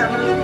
So moved.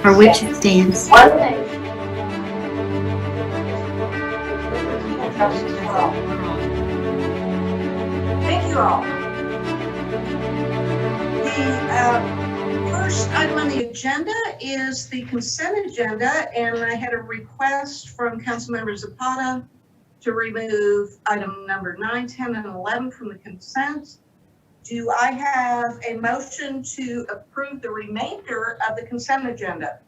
For which it stands. One nation. Liberty and justice for all. Thank you all. The first item on the agenda is the consent agenda, and I had a request from Councilmember Zapata to remove item number 9, 10, and 11 from the consent. Do I have a motion to approve the remainder of the consent agenda?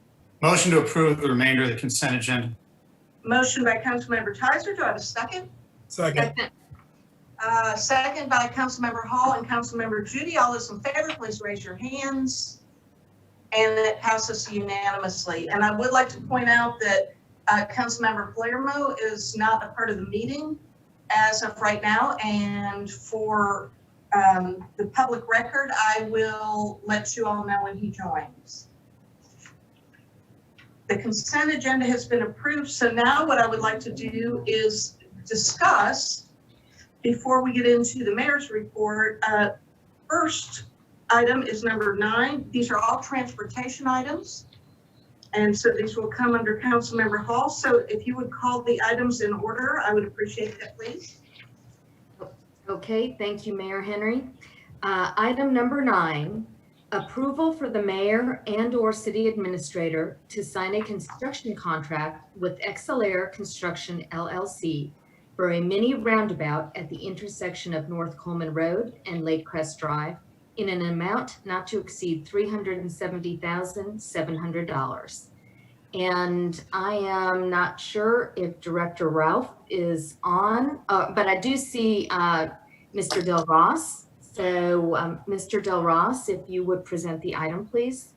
Motion to approve the remainder of the consent agenda. Motion by Councilmember Tyser. Do I have a second? Second. Second by Councilmember Hall and Councilmember Judy. All those in favor, please raise your hands. And it passes unanimously. And I would like to point out that Councilmember Palermo is not a part of the meeting as of right now. And for the public record, I will let you all know when he joins. The consent agenda has been approved. So now what I would like to do is discuss, before we get into the mayor's report, first item is number 9. These are all transportation items. And so these will come under Councilmember Hall. So if you would call the items in order, I would appreciate that, please. Okay, thank you, Mayor Henry. Item number 9, approval for the mayor and/or city administrator to sign a construction contract with XLR Construction LLC for a mini roundabout at the intersection of North Coleman Road and Lake Crest Drive in an amount not to exceed $370,700. And I am not sure if Director Ralph is on, but I do see Mr. Del Ross. So Mr. Del Ross, if you would present the item, please.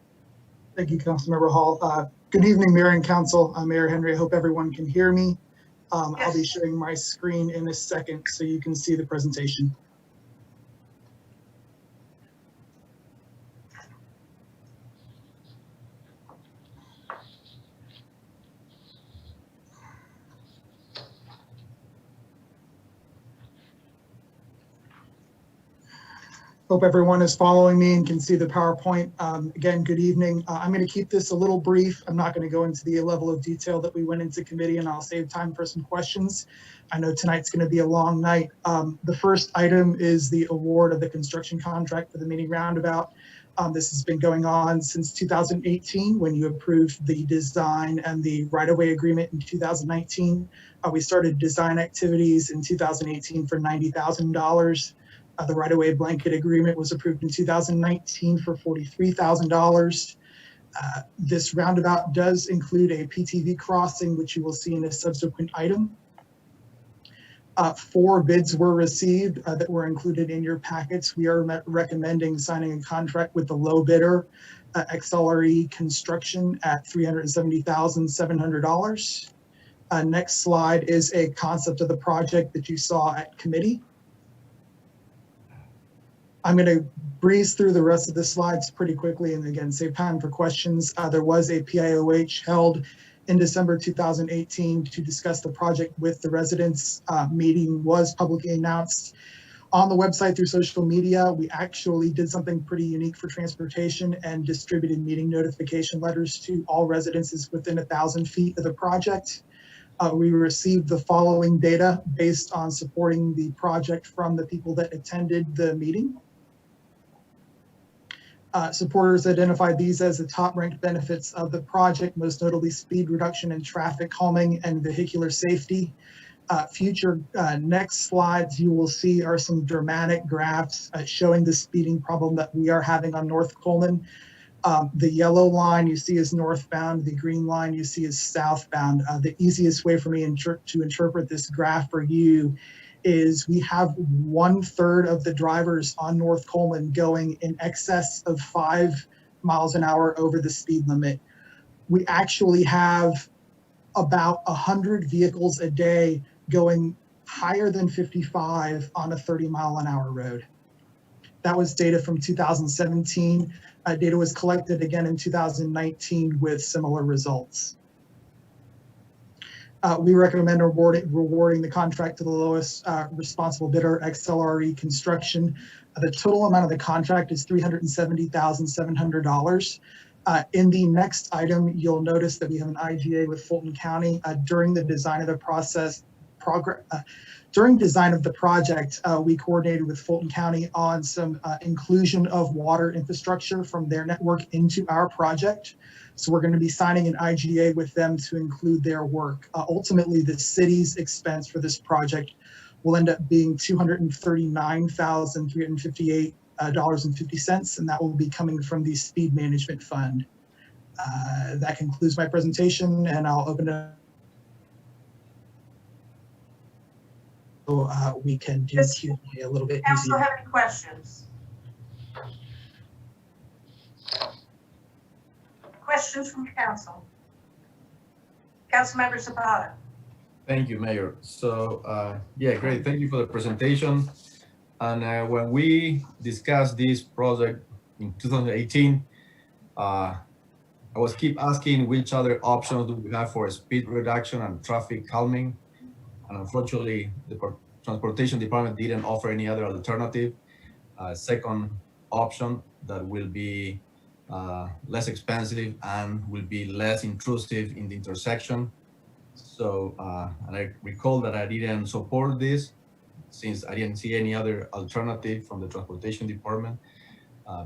Thank you, Councilmember Hall. Good evening, Mayor and Council. I'm Mayor Henry. I hope everyone can hear me. I'll be sharing my screen in a second so you can see the presentation. Hope everyone is following me and can see the PowerPoint. Again, good evening. I'm going to keep this a little brief. I'm not going to go into the level of detail that we went into committee, and I'll save time for some questions. I know tonight's going to be a long night. The first item is the award of the construction contract for the mini roundabout. This has been going on since 2018 when you approved the design and the right-of-way agreement in 2019. We started design activities in 2018 for $90,000. The right-of-way blanket agreement was approved in 2019 for $43,000. This roundabout does include a PTV crossing, which you will see in a subsequent item. 4 bids were received that were included in your packets. We are recommending signing a contract with the low bidder, XLR Construction, at $370,700. Next slide is a concept of the project that you saw at committee. I'm going to breeze through the rest of the slides pretty quickly and again save time for questions. There was a PIOH held in December 2018 to discuss the project with the residents. Meeting was publicly announced on the website through social media. We actually did something pretty unique for transportation and distributed meeting notification letters to all residences within 1,000 feet of the project. We received the following data based on supporting the project from the people that attended the meeting. Supporters identified these as the top ranked benefits of the project, most notably speed reduction and traffic calming and vehicular safety. Future next slides you will see are some dramatic graphs showing the speeding problem that we are having on North Coleman. The yellow line you see is northbound, the green line you see is southbound. The easiest way for me to interpret this graph for you is we have 1/3 of the drivers on North Coleman going in excess of 5 miles an hour over the speed limit. We actually have about 100 vehicles a day going higher than 55 on a 30-mile-an-hour road. That was data from 2017. Data was collected again in 2019 with similar results. We recommend rewarding the contract to the lowest responsible bidder, XLR Construction. The total amount of the contract is $370,700. In the next item, you'll notice that we have an IGA with Fulton County. During the design of the project, we coordinated with Fulton County on some inclusion of water infrastructure from their network into our project. So we're going to be signing an IGA with them to include their work. Ultimately, the city's expense for this project will end up being $239,358.50, and that will be coming from the Speed Management Fund. That concludes my presentation, and I'll open it up so we can do Q&A a little bit Council, easier. have any questions? Questions from council? Councilmember Zapata. Thank you, Mayor. So, yeah, great. Thank you for the presentation. And when we discussed this project in 2018, I was keep asking which other options do we have for speed reduction and traffic calming. And unfortunately, the Transportation Department didn't offer any other alternative. Second option that will be less expensive and will be less intrusive in the intersection. So, and I recall that I didn't support this. since I didn't see any other alternative from the transportation department,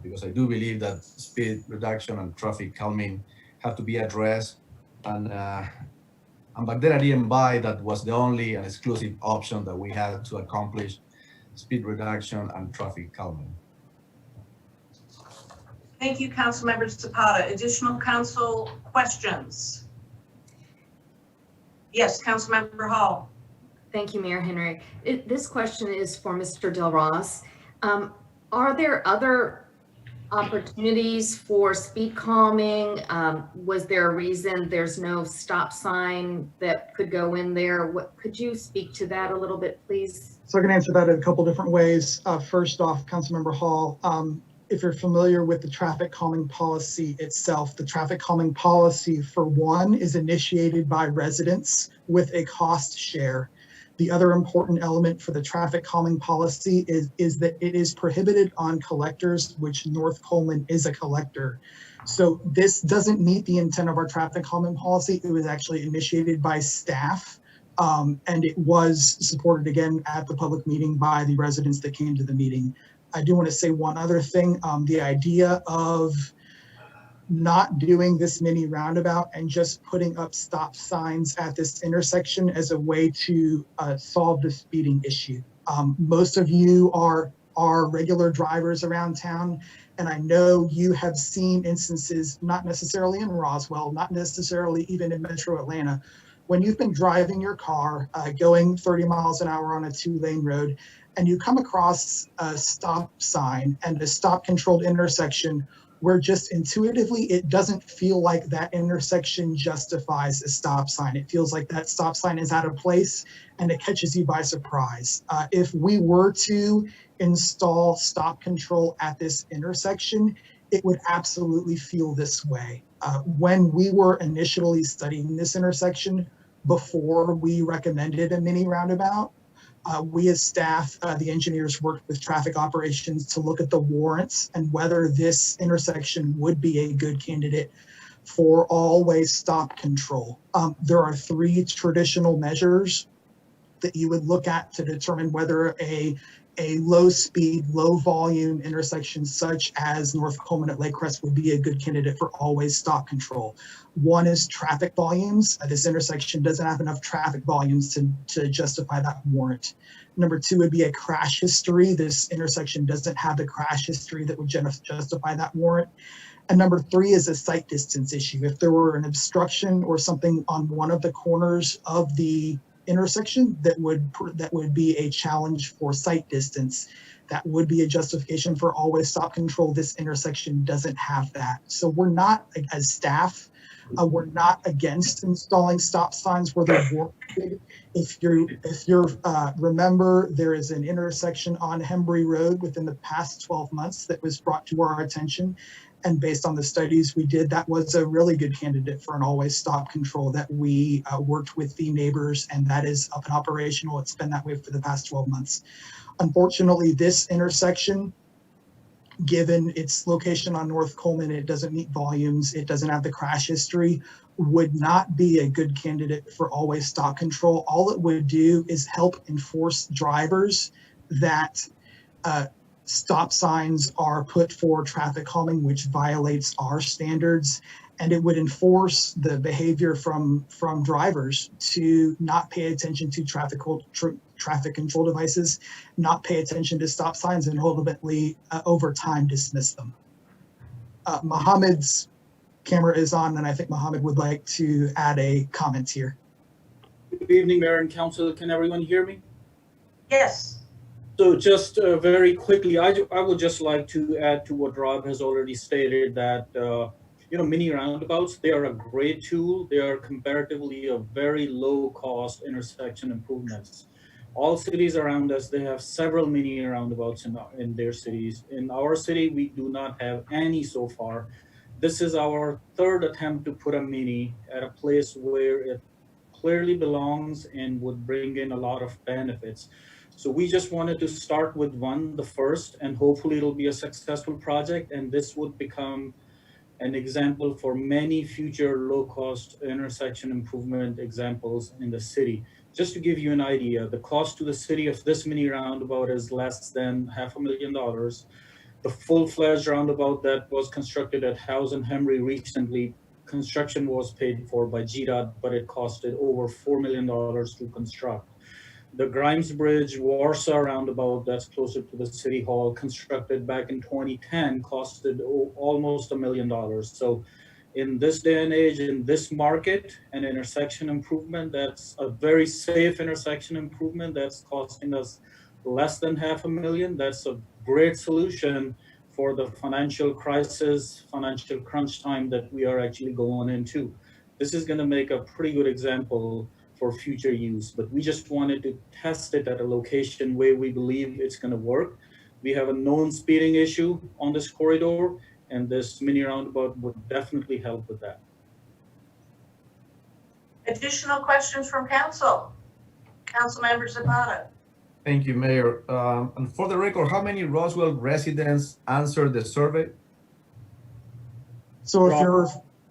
because I do believe that speed reduction and traffic calming have to be addressed. And back then I didn't buy that was the only and exclusive option that we had to accomplish speed reduction and traffic calming. Thank you, Councilmember Zapata. Additional council questions? Yes, Councilmember Hall. Thank you, Mayor Henry. This question is for Mr. Del Ross. Are there other opportunities for speed calming? Was there a reason there's no stop sign that could go in there? Could you speak to that a little bit, please? So I can answer that in a couple different ways. First off, Councilmember Hall, if you're familiar with the traffic calming policy itself, the traffic calming policy, for one, is initiated by residents with a cost share. The other important element for the traffic calming policy is that it is prohibited on collectors, which North Coleman is a collector. So this doesn't meet the intent of our traffic calming policy. It was actually initiated by staff, and it was supported again at the public meeting by the residents that came to the meeting. I do want to say one other thing. The idea of not doing this mini roundabout and just putting up stop signs at this intersection as a way to solve the speeding issue. Most of you are regular drivers around town, and I know you have seen instances, not necessarily in Roswell, not necessarily even in Metro Atlanta, when you've been driving your car going 30 miles an hour on a 2-lane road, and you come across a stop sign and a stop controlled intersection where just intuitively it doesn't feel like that intersection justifies a stop sign. It feels like that stop sign is out of place and it catches you by surprise. If we were to install stop control at this intersection, it would absolutely feel this way. When we were initially studying this intersection, before we recommended a mini roundabout, we as staff, the engineers, worked with traffic operations to look at the warrants and whether this intersection would be a good candidate for always stop control. There are 3 traditional measures that you would look at to determine whether a low speed, low volume intersection such as North Coleman at Lake Crest would be a good candidate for always stop control. One is traffic volumes. This intersection doesn't have enough traffic volumes to justify that warrant. Number 2 would be a crash history. This intersection doesn't have the crash history that would justify that warrant. And number 3 is a sight distance issue. If there were an obstruction or something on one of the corners of the intersection that would be a challenge for sight distance, that would be a justification for always stop control. This intersection doesn't have that. So we're not, as staff, we're not against installing stop signs where they're warranted. If you remember, there is an intersection on Hembry Road within the past 12 months that was brought to our attention. And based on the studies we did, that was a really good candidate for an always stop control that we worked with the neighbors, and that is up and operational. It's been that way for the past 12 months. Unfortunately, this intersection, given its location on North Coleman, it doesn't meet volumes, it doesn't have the crash history, would not be a good candidate for always stop control. All it would do is help enforce drivers that stop signs are put for traffic calming, which violates our standards, and it would enforce the behavior from drivers to not pay attention to traffic control devices, not pay attention to stop signs, and ultimately over time dismiss them. Mohammed's camera is on, and I think Mohammed would like to add a comment here. Good evening, Mayor and Council. Can everyone hear me? Yes. So just very quickly, I would just like to add to what Rob has already stated that, mini roundabouts, they are a great tool. They are comparatively a very low cost intersection improvements. All cities around us, they have several mini roundabouts in their cities. In our city, we do not have any so far. This is our 3rd attempt to put a mini at a place where it clearly belongs and would bring in a lot of benefits. So we just wanted to start with one, the first, and hopefully it'll be a successful project, and this would become an example for many future low-cost intersection improvement examples in the city. Just to give you an idea, the cost to the city of this mini roundabout is less than $500,000. The full-fledged roundabout that was constructed at Howes and Henry recently, construction was paid for by GDOT, but it costed over $4 million to construct. The Grimes Bridge Warsaw roundabout that's closer to the City Hall, constructed back in 2010, costed almost $1 million. So in this day and age, in this market, an intersection improvement that's a very safe intersection improvement that's costing us less than $500,000, that's a great solution for the financial crisis, financial crunch time that we are actually going into. This is going to make a pretty good example for future use, but we just wanted to test it at a location where we believe it's going to work. We have a known speeding issue on this corridor, and this mini roundabout would definitely help with that. Additional questions from council? Councilmember Zapata. Thank you, Mayor. And for the record, how many Roswell residents answered the survey? So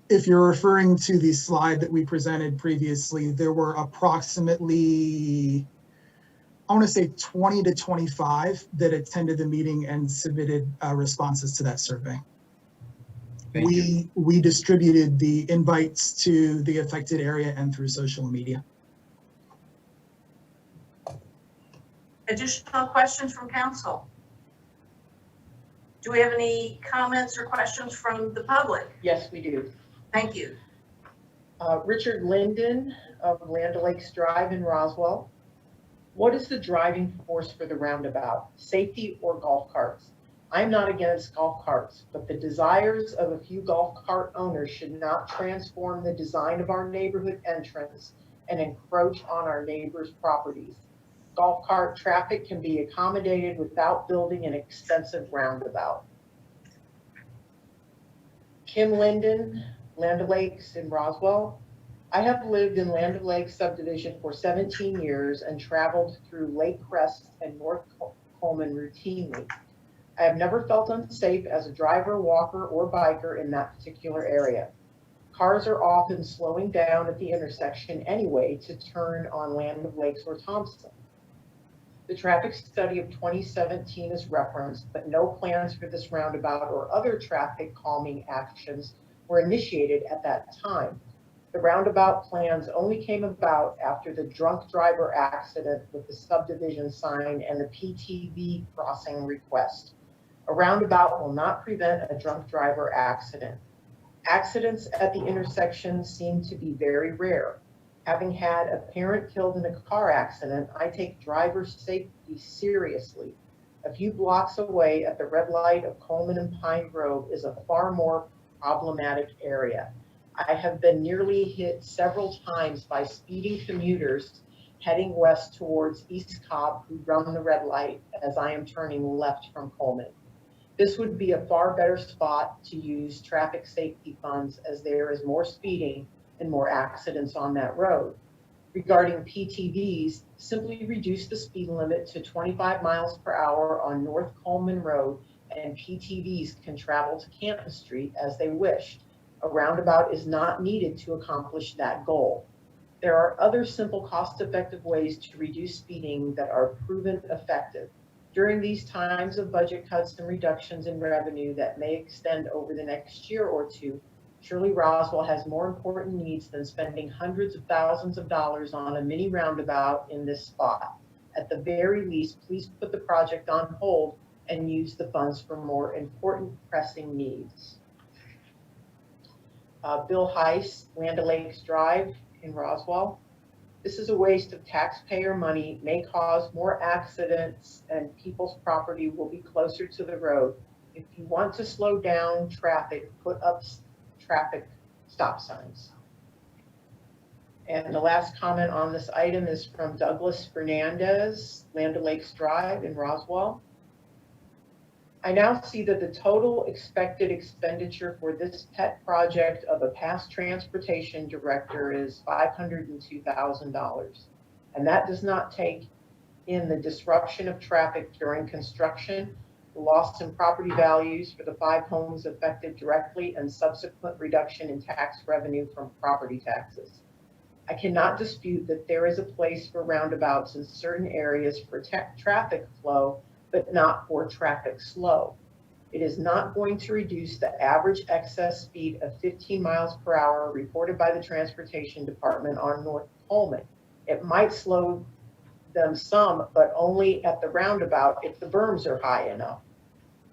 if you're referring to the slide that we presented previously, there were approximately, I want to say 20 to 25 that attended the meeting and submitted responses to that survey. We distributed the invites to the affected area and through social media. Additional questions from council? Do we have any comments or questions from the public? Yes, we do. Thank you. Richard Linden of Land O'Lakes Drive in Roswell. What is the driving force for the roundabout, safety or golf carts? I'm not against golf carts, but the desires of a few golf cart owners should not transform the design of our neighborhood entrance and encroach on our neighbors' properties. Golf cart traffic can be accommodated without building an expensive roundabout. Kim Linden, Land O'Lakes in Roswell. I have lived in Land O'Lakes subdivision for 17 years and traveled through Lake Crest and North Coleman routinely. I have never felt unsafe as a driver, walker, or biker in that particular area. Cars are often slowing down at the intersection anyway to turn on Land O'Lakes or Thompson. The traffic study of 2017 is referenced, but no plans for this roundabout or other traffic calming actions were initiated at that time. The roundabout plans only came about after the drunk driver accident with the subdivision sign and the PTV crossing request. A roundabout will not prevent a drunk driver accident. Accidents at the intersection seem to be very rare. Having had a parent killed in a car accident, I take driver safety seriously. A few blocks away at the red light of Coleman and Pine Grove is a far more problematic area. I have been nearly hit several times by speeding commuters heading west towards East Cobb who run the red light as I am turning left from Coleman. This would be a far better spot to use traffic safety funds as there is more speeding and more accidents on that road. Regarding PTVs, simply reduce the speed limit to 25 miles per hour on North Coleman Road and PTVs can travel to Canton Street as they wish. A roundabout is not needed to accomplish that goal. There are other simple cost-effective ways to reduce speeding that are proven effective. During these times of budget cuts and reductions in revenue that may extend over the next year or two, surely Roswell has more important needs than spending hundreds of thousands of dollars on a mini roundabout in this spot. At the very least, please put the project on hold and use the funds for more important pressing needs. Bill Heiss, Land O'Lakes Drive in Roswell. This is a waste of taxpayer money, may cause more accidents, and people's property will be closer to the road. If you want to slow down traffic, put up traffic stop signs. And the last comment on this item is from Douglas Fernandez, Land O'Lakes Drive in Roswell. I now see that the total expected expenditure for this pet project of a past transportation director is $502,000. And that does not take in the disruption of traffic during construction, the loss in property values for the 5 homes affected directly, and subsequent reduction in tax revenue from property taxes. I cannot dispute that there is a place for roundabouts in certain areas for traffic flow, but not for traffic flow. It is not going to reduce the average excess speed of 15 miles per hour reported by the Transportation Department on North Coleman. It might slow them some, but only at the roundabout if the berms are high enough.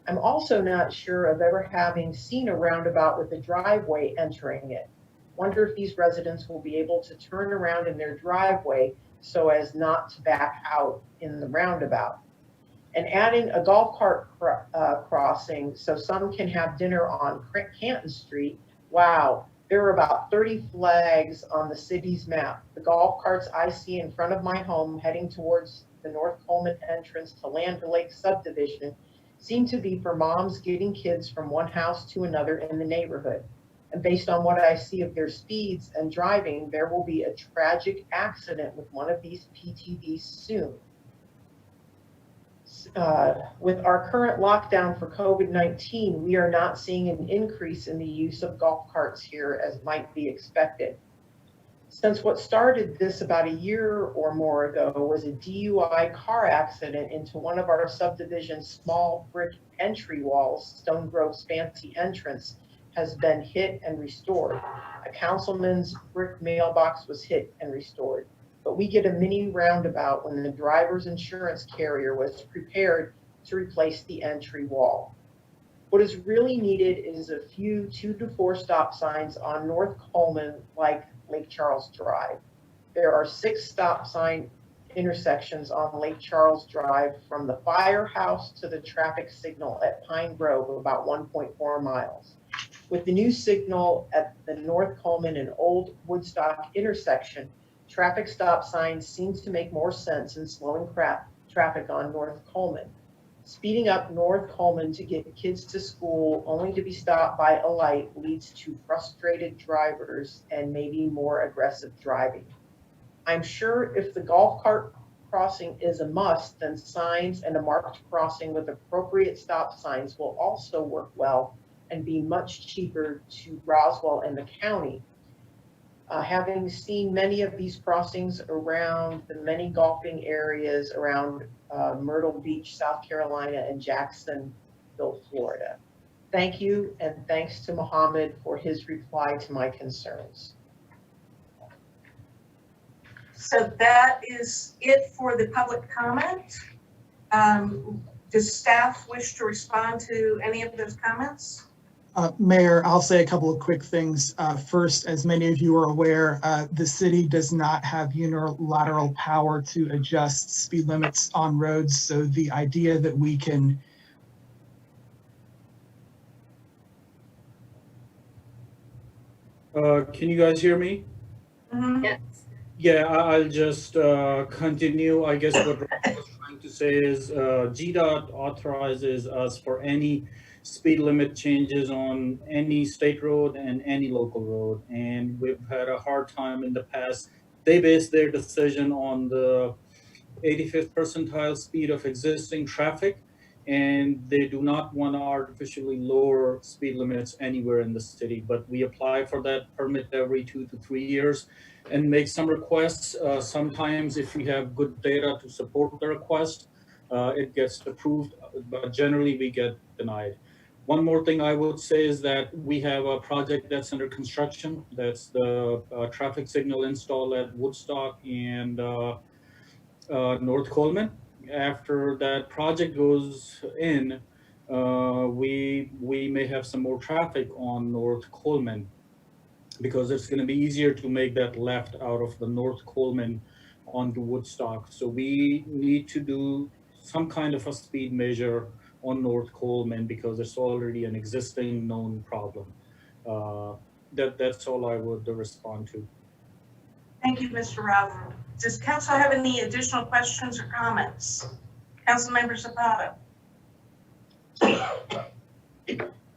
I'm also not sure of ever having seen a roundabout with a driveway entering it. Wonder if these residents will be able to turn around in their driveway so as not to back out in the roundabout. And adding a golf cart crossing so some can have dinner on Canton Street. Wow, there are about 30 flags on the city's map. The golf carts I see in front of my home heading towards the North Coleman entrance to Land Lake subdivision seem to be for moms getting kids from one house to another in the neighborhood. And based on what I see of their speeds and driving, there will be a tragic accident with one of these PTVs soon. With our current lockdown for COVID-19, we are not seeing an increase in the use of golf carts here as might be expected. Since what started this about a year or more ago was a DUI car accident into one of our subdivision's small brick entry walls, Stone Grove's fancy entrance has been hit and restored. A councilman's brick mailbox was hit and restored. But we get a mini roundabout when the driver's insurance carrier was prepared to replace the entry wall. What is really needed is a few 2 to 4 stop signs on North Coleman, like Lake Charles Drive. There are 6 stop sign intersections on Lake Charles Drive from the firehouse to the traffic signal at Pine Grove, about 1.4 miles. With the new signal at the North Coleman and Old Woodstock intersection, traffic stop signs seems to make more sense in slowing traffic on North Coleman. Speeding up North Coleman to get kids to school only to be stopped by a light leads to frustrated drivers and maybe more aggressive driving. I'm sure if the golf cart crossing is a must, then signs and a marked crossing with appropriate stop signs will also work well and be much cheaper to Roswell and the county. Having seen many of these crossings around the many golfing areas around Myrtle Beach, South Carolina, and Jacksonville, Florida. Thank you, and thanks to Mohammed for his reply to my concerns. So that is it for the public comment. Does staff wish to respond to any of those comments? Mayor, I'll say a couple of quick things. First, as many of you are aware, the city does not have unilateral power to adjust speed limits on roads. So the idea that we can Can you guys hear me? Mm-hmm. Yes. Yeah, I'll just continue. I guess what Rob was trying to say is GDOT authorizes us for any speed limit changes on any state road and any local road. And we've had a hard time in the past. They base their decision on the 85th percentile speed of existing traffic, and they do not want to artificially lower speed limits anywhere in the city. But we apply for that permit every 2 to 3 years and make some requests. Sometimes if we have good data to support the request, it gets approved, but generally we get denied. One more thing I would say is that we have a project that's under construction. That's the traffic signal install at Woodstock and North Coleman. After that project goes in, we may have some more traffic on North Coleman because it's going to be easier to make that left out of the North Coleman onto Woodstock. So we need to do some kind of a speed measure on North Coleman because it's already an existing known problem. That's all I would respond to. Thank you, Mr. Rowland. Does council have any additional questions or comments? Councilmember Zapata.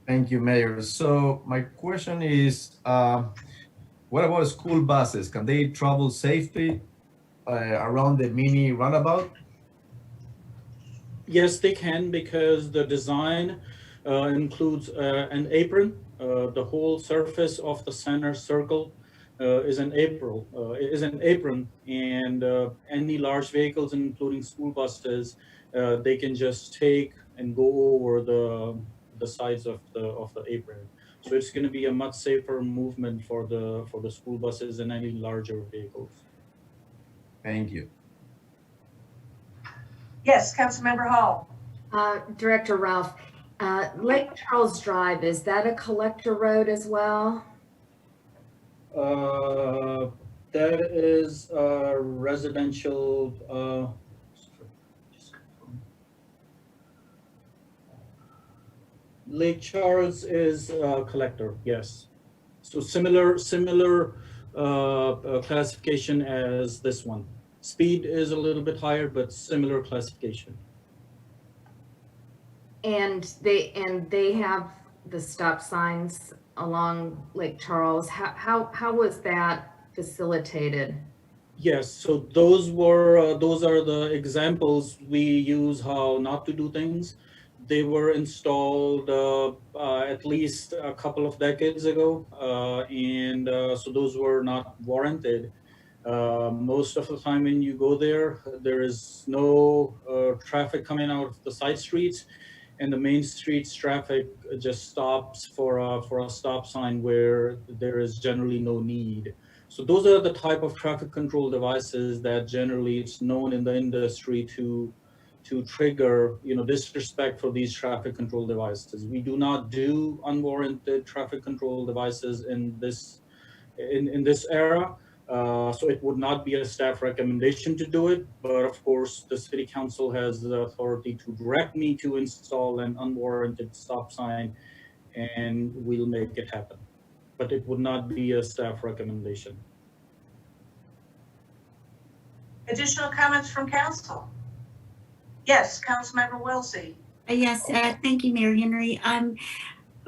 Thank you, Mayor. So my question is, what about school buses? Can they travel safely around the mini roundabout? Yes, they can, because the design includes an apron. The whole surface of the center circle is an apron, and any large vehicles, including school buses, they can just take and go over the sides of the apron. So it's going to be a much safer movement for the school buses and any larger vehicles. Thank you. Yes, Councilmember Hall. Director Ralph, Lake Charles Drive, is that a collector road as well? That is residential. Lake Charles is a collector, yes. So similar classification as this one. Speed is a little bit higher, but similar classification. And they have the stop signs along Lake Charles. How was that facilitated? Yes, so those are the examples we use how not to do things. They were installed at least a couple of decades ago, and so those were not warranted. Most of the time when you go there, there is no traffic coming out of the side streets, and the main streets traffic just stops for a stop sign where there is generally no need. So those are the type of traffic control devices that generally it's known in the industry to trigger, disrespect for these traffic control devices. We do not do unwarranted traffic control devices in this era. So it would not be a staff recommendation to do it, but of course the city council has the authority to direct me to install an unwarranted stop sign, and we'll make it happen. But it would not be a staff recommendation. Additional comments from council? Yes, Councilmember Wilsey. Yes, thank you, Mayor Henry.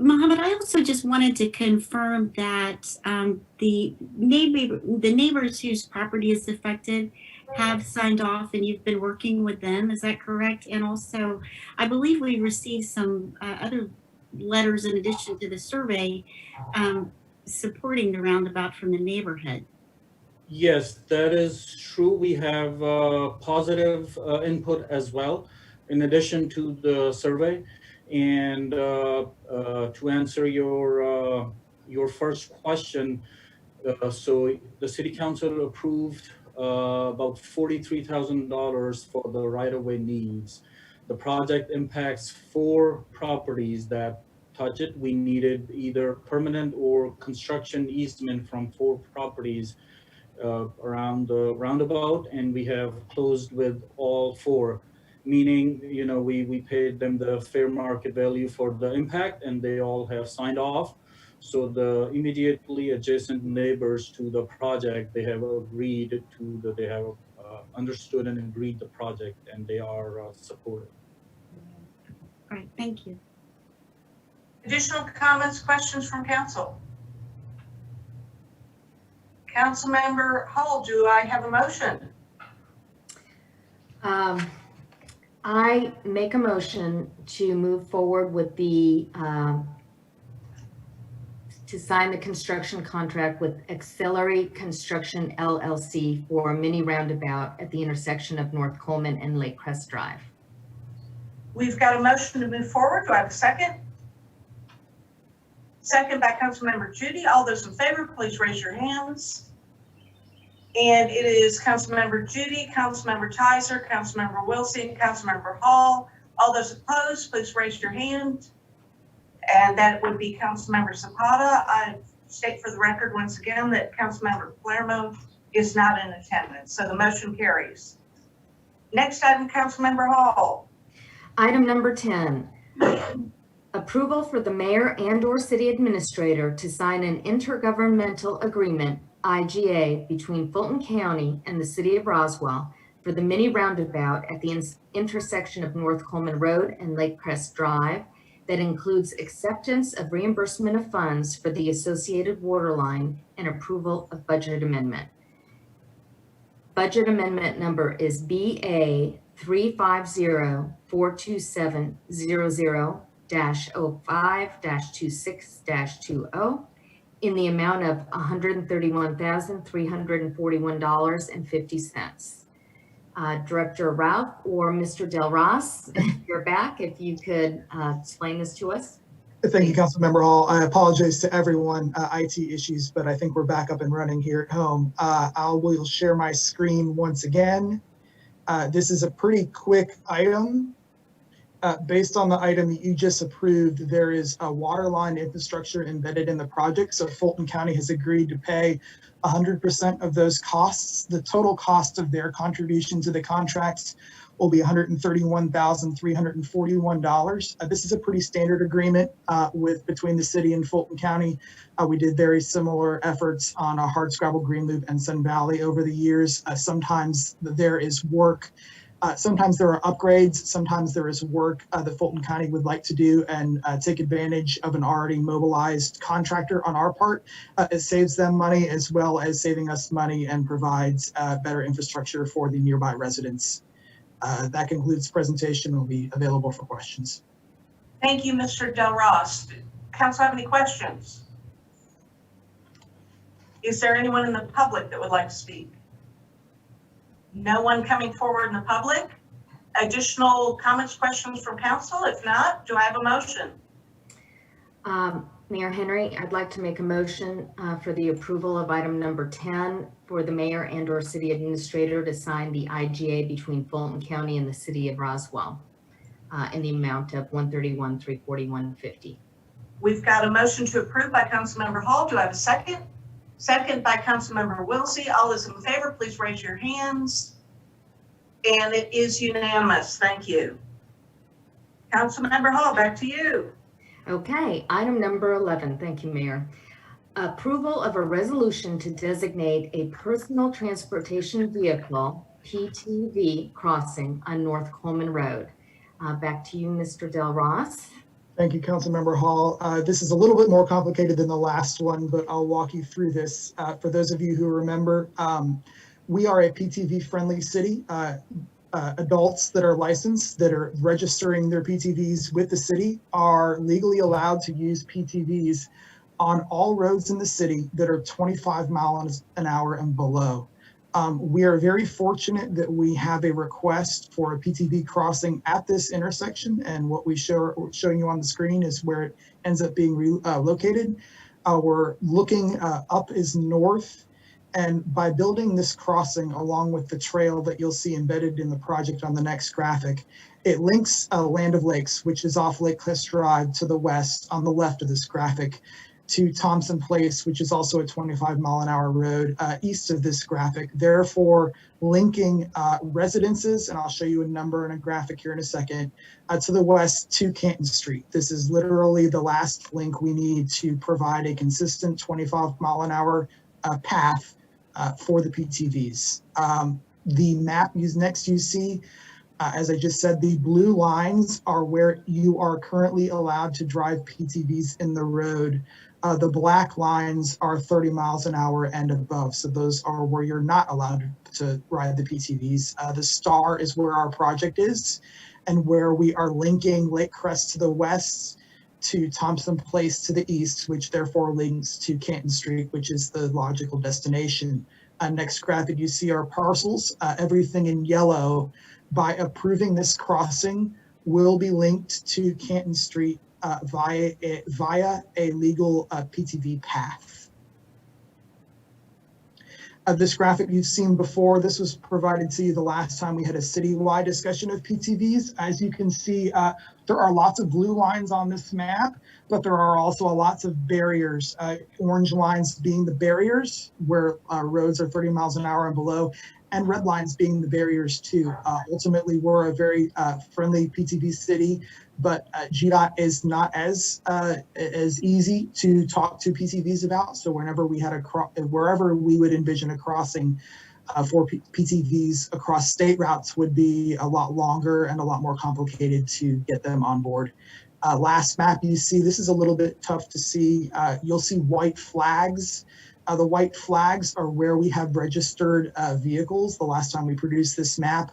Mohammed, I also just wanted to confirm that the neighbors whose property is affected have signed off, and you've been working with them. Is that correct? And also, I believe we received some other letters in addition to the survey supporting the roundabout from the neighborhood. Yes, that is true. We have positive input as well, in addition to the survey. And to answer your first question, so the city council approved about $43,000 for the right-of-way needs. The project impacts 4 properties that touch it. We needed either permanent or construction easement from 4 properties around the roundabout, and we have closed with all 4. Meaning, we paid them the fair market value for the impact, and they all have signed off. So the immediately adjacent neighbors to the project, they have agreed to they have understood and agreed the project, and they are supportive. All right, thank you. Additional comments, questions from council? Councilmember Hall, do I have a motion? I make a motion to move forward with to sign the construction contract with Expenditure Construction LLC for a mini roundabout at the intersection of North Coleman and Lake Crest Drive. We've got a motion to move forward. Do I have a second? Second by Councilmember Judy. All those in favor, please raise your hands. And it is Councilmember Judy, Councilmember Tizer, Councilmember Wilson, Councilmember Hall. All those opposed, please raise your hand. And that would be Councilmember Zapata. I state for the record once again that Councilmember Palermo is not in attendance, so the motion carries. Next item, Councilmember Hall. Item number 10, approval for the mayor and/or city administrator to sign an intergovernmental agreement, IGA, between Fulton County and the city of Roswell for the mini roundabout at the intersection of North Coleman Road and Lake Crest Drive that includes acceptance of reimbursement of funds for the associated water line and approval of budget amendment. Budget amendment number is BA 350-427-00-05-26-20 in the amount of $131,341.50. Director Ralph or Mr. Del Ross, you're back. If you could explain this to us. Thank you, Councilmember Hall. I apologize to everyone, IT issues, but I think we're back up and running here at home. I will share my screen once again. This is a pretty quick item. Based on the item that you just approved, there is a water line infrastructure embedded in the project. So Fulton County has agreed to pay 100% of those costs. The total cost of their contribution to the contracts will be $131,341. This is a pretty standard agreement between the city and Fulton County. We did very similar efforts on a hardscrabble green loop and Sun Valley over the years. Sometimes there is work. Sometimes there are upgrades. Sometimes there is work that Fulton County would like to do and take advantage of an already mobilized contractor on our part. It saves them money as well as saving us money and provides better infrastructure for the nearby residents. That concludes the presentation. Will be available for questions. Thank you, Mr. Del Ross. Council have any questions? Is there anyone in the public that would like to speak? No one coming forward in the public? Additional comments, questions from council? If not, do I have a motion? Mayor Henry, I'd like to make a motion for the approval of item number 10 for the mayor and or city administrator to sign the IGA between Fulton County and the city of Roswell in the amount of $131,341.50. We've got a motion to approve by Councilmember Hall. Do I have a second? Second by Councilmember Wilsey. All those in favor, please raise your hands. And it is unanimous. Thank you. Councilmember Hall, back to you. Okay, item number 11. Thank you, Mayor. Approval of a resolution to designate a personal transportation vehicle, PTV, crossing on North Coleman Road. Back to you, Mr. Del Ross. Thank you, Councilmember Hall. This is a little bit more complicated than the last one, but I'll walk you through this. For those of you who remember, we are a PTV-friendly city. Adults that are licensed, that are registering their PTVs with the city, are legally allowed to use PTVs on all roads in the city that are 25 miles an hour and below. We are very fortunate that we have a request for a PTV crossing at this intersection, and what we're showing you on the screen is where it ends up being located. We're looking up is north, and by building this crossing along with the trail that you'll see embedded in the project on the next graphic, it links Land of Lakes, which is off Lake Crest Drive to the west on the left of this graphic, to Thompson Place, which is also a 25-mile-an-hour road east of this graphic, therefore linking residences, and I'll show you a number and a graphic here in a second, to the west to Canton Street. This is literally the last link we need to provide a consistent 25-mile-an-hour path for the PTVs. The map you see, as I just said, the blue lines are where you are currently allowed to drive PTVs in the road. The black lines are 30 miles an hour and above. So those are where you're not allowed to ride the PTVs. The star is where our project is and where we are linking Lake Crest to the west to Thompson Place to the east, which therefore links to Canton Street, which is the logical destination. Next graphic, you see our parcels. Everything in yellow, by approving this crossing, will be linked to Canton Street via a legal PTV path. This graphic you've seen before. This was provided to you the last time we had a citywide discussion of PTVs. As you can see, there are lots of blue lines on this map, but there are also lots of barriers, orange lines being the barriers where roads are 30 miles an hour and below, and red lines being the barriers too. Ultimately, we're a very friendly PTV city, but GDOT is not as easy to talk to PTVs about. So whenever we had wherever we would envision a crossing for PTVs across state routes would be a lot longer and a lot more complicated to get them on board. Last map you see, this is a little bit tough to see. You'll see white flags. The white flags are where we have registered vehicles. The last time we produced this map,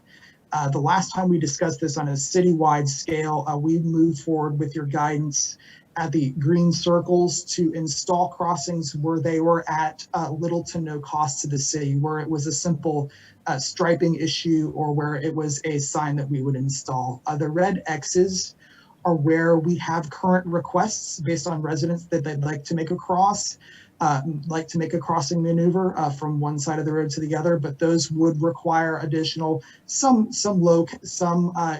The last time we discussed this on a citywide scale, we moved forward with your guidance at the green circles to install crossings where they were at little to no cost to the city, where it was a simple striping issue or where it was a sign that we would install. The red X's are where we have current requests based on residents that they'd like to make a cross, like to make a crossing maneuver from one side of the road to the other, but those would require additional, some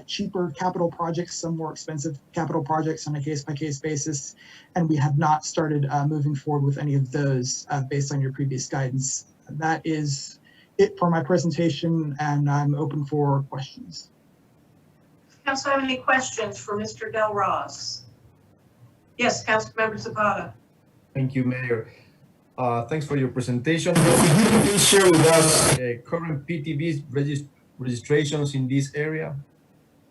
cheaper capital projects, some more expensive capital projects on a case-by-case basis, and we have not started moving forward with any of those based on your previous guidance. That is it for my presentation, and I'm open for questions. Council have any questions for Mr. Del Ross? Yes, Councilmember Zapata. Thank you, Mayor. Thanks for your presentation. Please share with us current PTVs registrations in this area,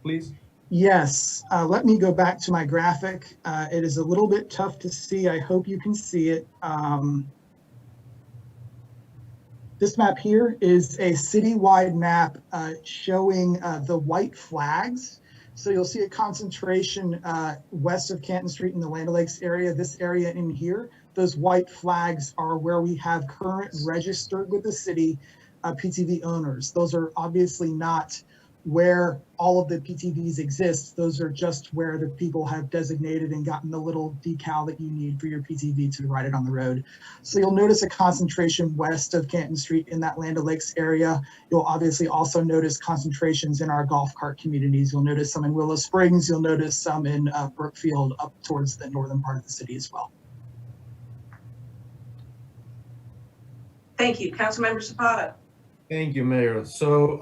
please. Yes, let me go back to my graphic. It is a little bit tough to see. I hope you can see it. This map here is a citywide map showing the white flags. So you'll see a concentration west of Canton Street in the Land O'Lakes area, this area in here. Those white flags are where we have current registered with the city PTV owners. Those are obviously not where all of the PTVs exist. Those are just where the people have designated and gotten the little decal that you need for your PTV to ride it on the road. So you'll notice a concentration west of Canton Street in that Land O'Lakes area. You'll obviously also notice concentrations in our golf cart communities. You'll notice some in Willow Springs. You'll notice some in Brookfield up towards the northern part of the city as well. Thank you. Councilmember Zapata. Thank you, Mayor. So,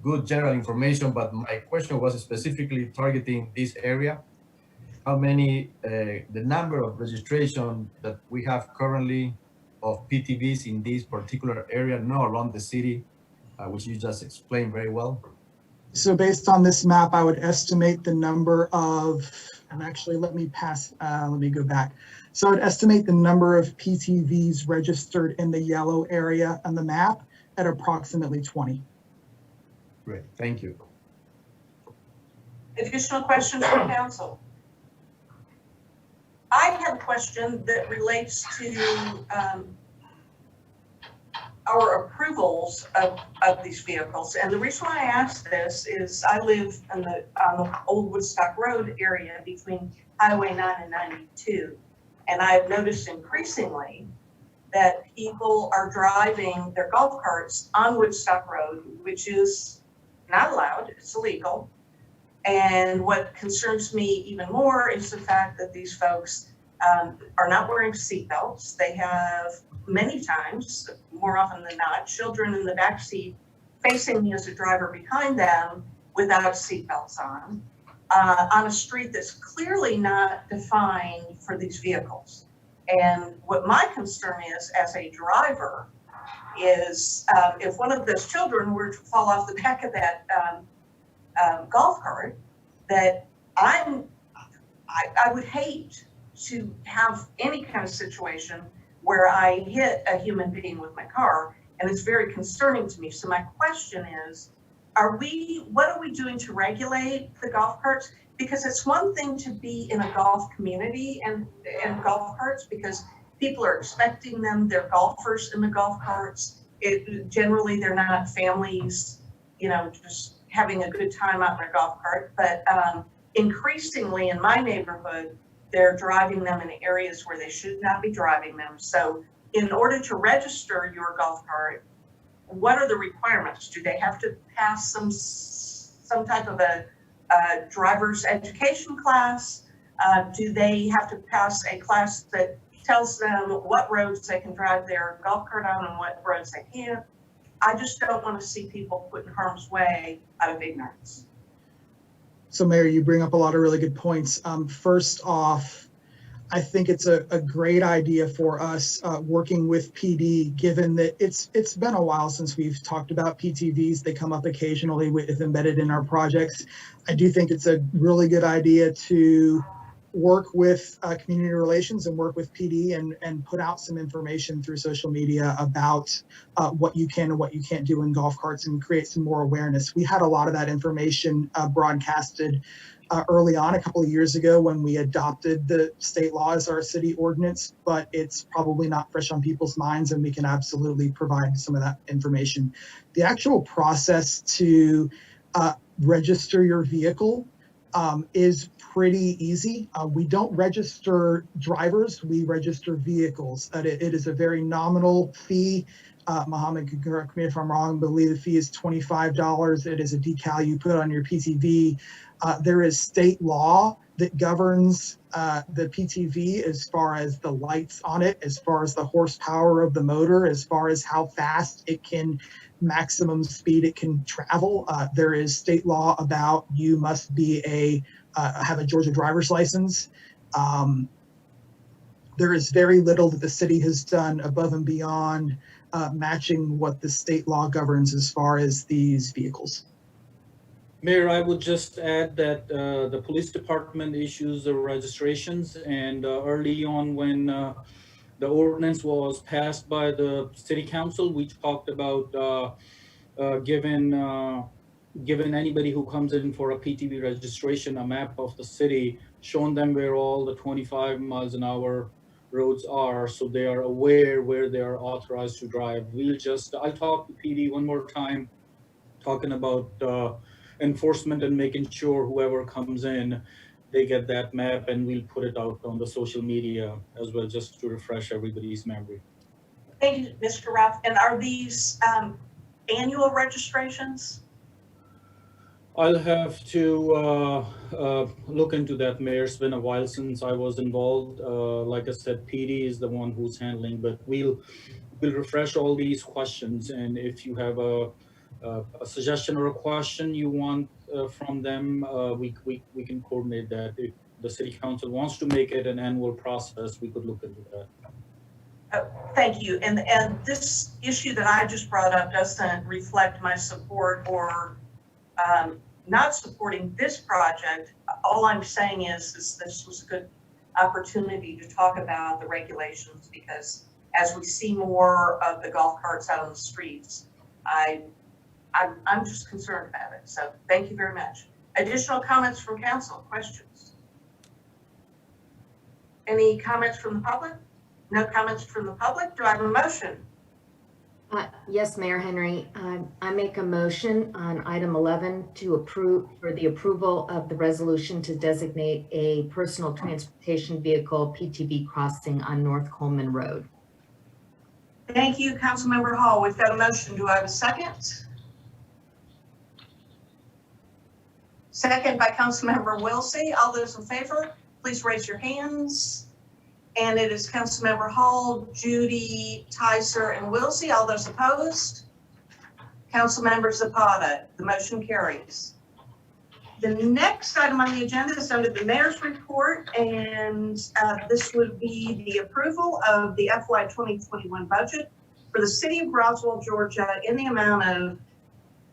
good general information, but my question was specifically targeting this area. How many, the number of registration that we have currently of PTVs in this particular area, not around the city, which you just explained very well. So based on this map, I would estimate the number of, and actually let me go back. So I'd estimate the number of PTVs registered in the yellow area on the map at approximately 20. Great, thank you. Additional questions from council? I have a question that relates to our approvals of these vehicles. And the reason why I ask this is I live on the old Woodstock Road area between Highway 9 and 92. And I've noticed increasingly that people are driving their golf carts on Woodstock Road, which is not allowed, it's illegal. And what concerns me even more is the fact that these folks are not wearing seatbelts. They have many times, more often than not, children in the back seat facing me as a driver behind them without seatbelts on a street that's clearly not defined for these vehicles. And what my concern is as a driver is if one of those children were to fall off the back of that golf cart, that I would hate to have any kind of situation where I hit a human being with my car, and it's very concerning to me. So my question is, what are we doing to regulate the golf carts? Because it's one thing to be in a golf community and golf carts because people are expecting them, they're golfers in the golf carts. Generally, they're not families, just having a good time out in their golf cart. But increasingly in my neighborhood, they're driving them in areas where they should not be driving them. So in order to register your golf cart, what are the requirements? Do they have to pass some type of a driver's education class? Do they have to pass a class that tells them what roads they can drive their golf cart on and what roads they can't? I just don't want to see people put in harm's way out of ignorance. So Mayor, you bring up a lot of really good points. First off, I think it's a great idea for us working with PD, given that it's been a while since we've talked about PTVs. They come up occasionally with embedded in our projects. I do think it's a really good idea to work with community relations and work with PD and put out some information through social media about what you can and what you can't do in golf carts and create some more awareness. We had a lot of that information broadcasted early on a couple of years ago when we adopted the state law as our city ordinance, but it's probably not fresh on people's minds, and we can absolutely provide some of that information. The actual process to register your vehicle is pretty easy. We don't register drivers, we register vehicles. It is a very nominal fee. Mohammed could correct me if I'm wrong, but I believe the fee is $25. It is a decal you put on your PTV. There is state law that governs the PTV as far as the lights on it, as far as the horsepower of the motor, as far as how fast it can, maximum speed it can travel. There is state law about you must be have a Georgia driver's license. There is very little that the city has done above and beyond matching what the state law governs as far as these vehicles. Mayor, I would just add that the police department issues the registrations, and early on when the ordinance was passed by the city council, we talked about giving anybody who comes in for a PTV registration a map of the city, showing them where all the 25 miles an hour roads are, so they are aware where they are authorized to drive. I'll talk to PD one more time, talking about enforcement and making sure whoever comes in, they get that map, and we'll put it out on the social media as well, just to refresh everybody's memory. Thank you, Mr. Ruff. And are these annual registrations? I'll have to look into that, Mayor. It's been a while since I was involved. Like I said, PD is the one who's handling, but we'll refresh all these questions. And if you have a suggestion or a question you want from them, we can coordinate that. If the city council wants to make it an annual process, we could look into that. Thank you. And this issue that I just brought up doesn't reflect my support or not supporting this project. All I'm saying is this was a good opportunity to talk about the regulations, because as we see more of the golf carts out on the streets, I'm just concerned about it. So thank you very much. Additional comments from council, questions? Any comments from the public? No comments from the public. Do I have a motion? Yes, Mayor Henry, I make a motion on item 11 to approve for the approval of the resolution to designate a personal transportation vehicle PTV crossing on North Coleman Road. Thank you, Councilmember Hall. We've got a motion. Do I have a second? Second by Councilmember Wilsey. All those in favor, please raise your hands. And it is Councilmember Hall, Judy, Tyser, and Wilsey. All those opposed? Councilmember Zapata. The motion carries. The next item on the agenda is under the mayor's report, and this would be the approval of the FY 2021 budget for the city of Roswell, Georgia, in the amount of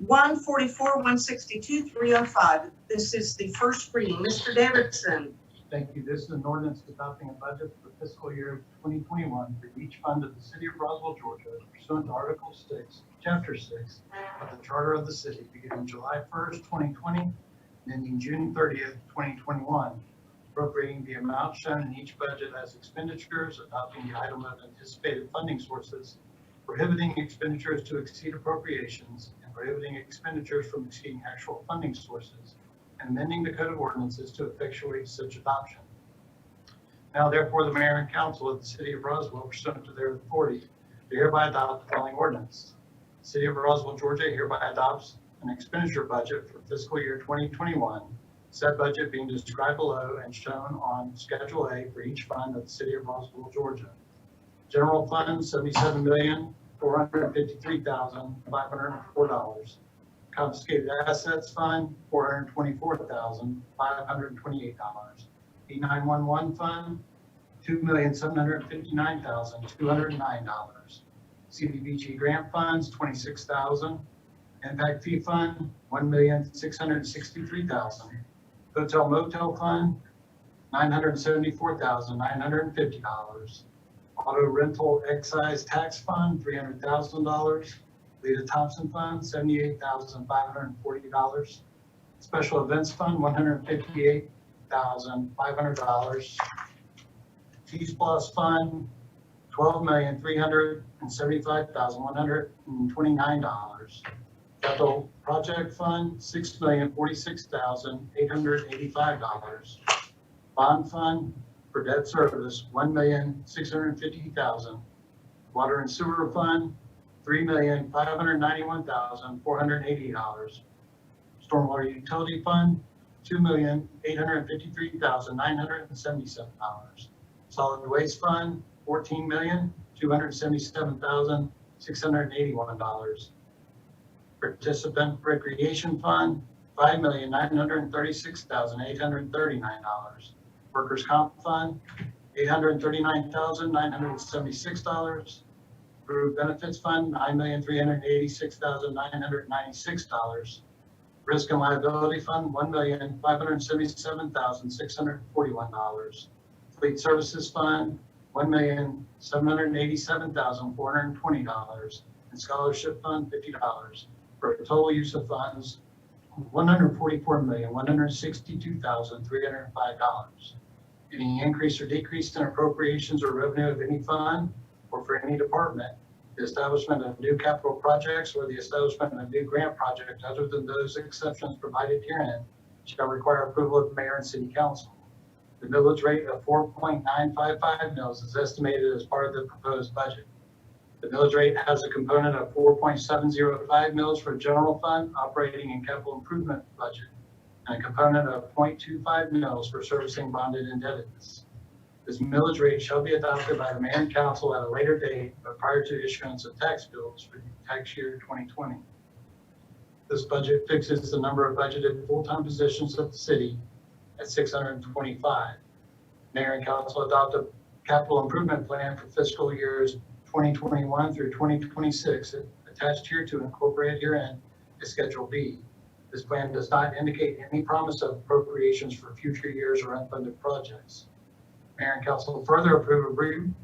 $144,162,305. This is the first reading. Mr. Davidson. Thank you. This is an ordinance adopting a budget for fiscal year 2021 for each fund of the city of Roswell, Georgia, pursuant to Article 6, Chapter 6 of the Charter of the City, beginning July 1st, 2020, and ending June 30th, 2021, appropriating the amount shown in each budget as expenditures, adopting the item of anticipated funding sources, prohibiting expenditures to exceed appropriations, and prohibiting expenditures from exceeding actual funding sources, and amending the Code of Ordinances to effectuate such adoption. Now, therefore, the mayor and council of the city of Roswell, pursuant to their authority, do hereby adopt the following ordinance. The city of Roswell, Georgia hereby adopts an expenditure budget for fiscal year 2021, said budget being described below and shown on Schedule A for each fund of the city of Roswell, Georgia. General fund, $77,453,504. Confiscated assets fund, $424,528. B911 fund, $2,759,209. Cdbg grant funds, $26,000. Impact fee fund, $1,663,000. Hotel motel fund, $974,950. Auto rental excise tax fund, $300,000. Lita Thompson fund, $78,540. Special events fund, $158,500. Cheese Plus fund, $12,375,129. Capital Project Fund, $6,046,885. Bond Fund for debt service, $1,650,000. Water and Sewer Fund, $3,591,480. Stormwater Utility Fund, $2,853,977. Solid Waste Fund, $14,277,681. Participant Recreation Fund, $5,936,839. Workers' Comp Fund, $839,976. Group Benefits Fund, $9,386,996. Risk and Liability Fund, $1,577,641. Fleet Services Fund, $1,787,420. And Scholarship Fund, $50. For a total use of funds, $144,162,305. Any increase or decrease in appropriations or revenue of any fund or for any department, the establishment of new capital projects or the establishment of a new grant project other than those exceptions provided herein shall require approval of the mayor and city council. The millage rate of 4.955 mils is estimated as part of the proposed budget. The millage rate has a component of 4.705 mils for general fund, operating and capital improvement budget, and a component of 0.25 mils for servicing bonded indebtedness. This millage rate shall be adopted by the mayor and council at a later date, but prior to issuance of tax bills for the tax year 2020. This budget fixes the number of budgeted full-time positions of the city at 625. Mayor and council adopt a capital improvement plan for fiscal years 2021 through 2026. Attached here to incorporate herein is Schedule B. This plan does not indicate any promise of appropriations for future years or unfunded projects. Mayor and council further approve a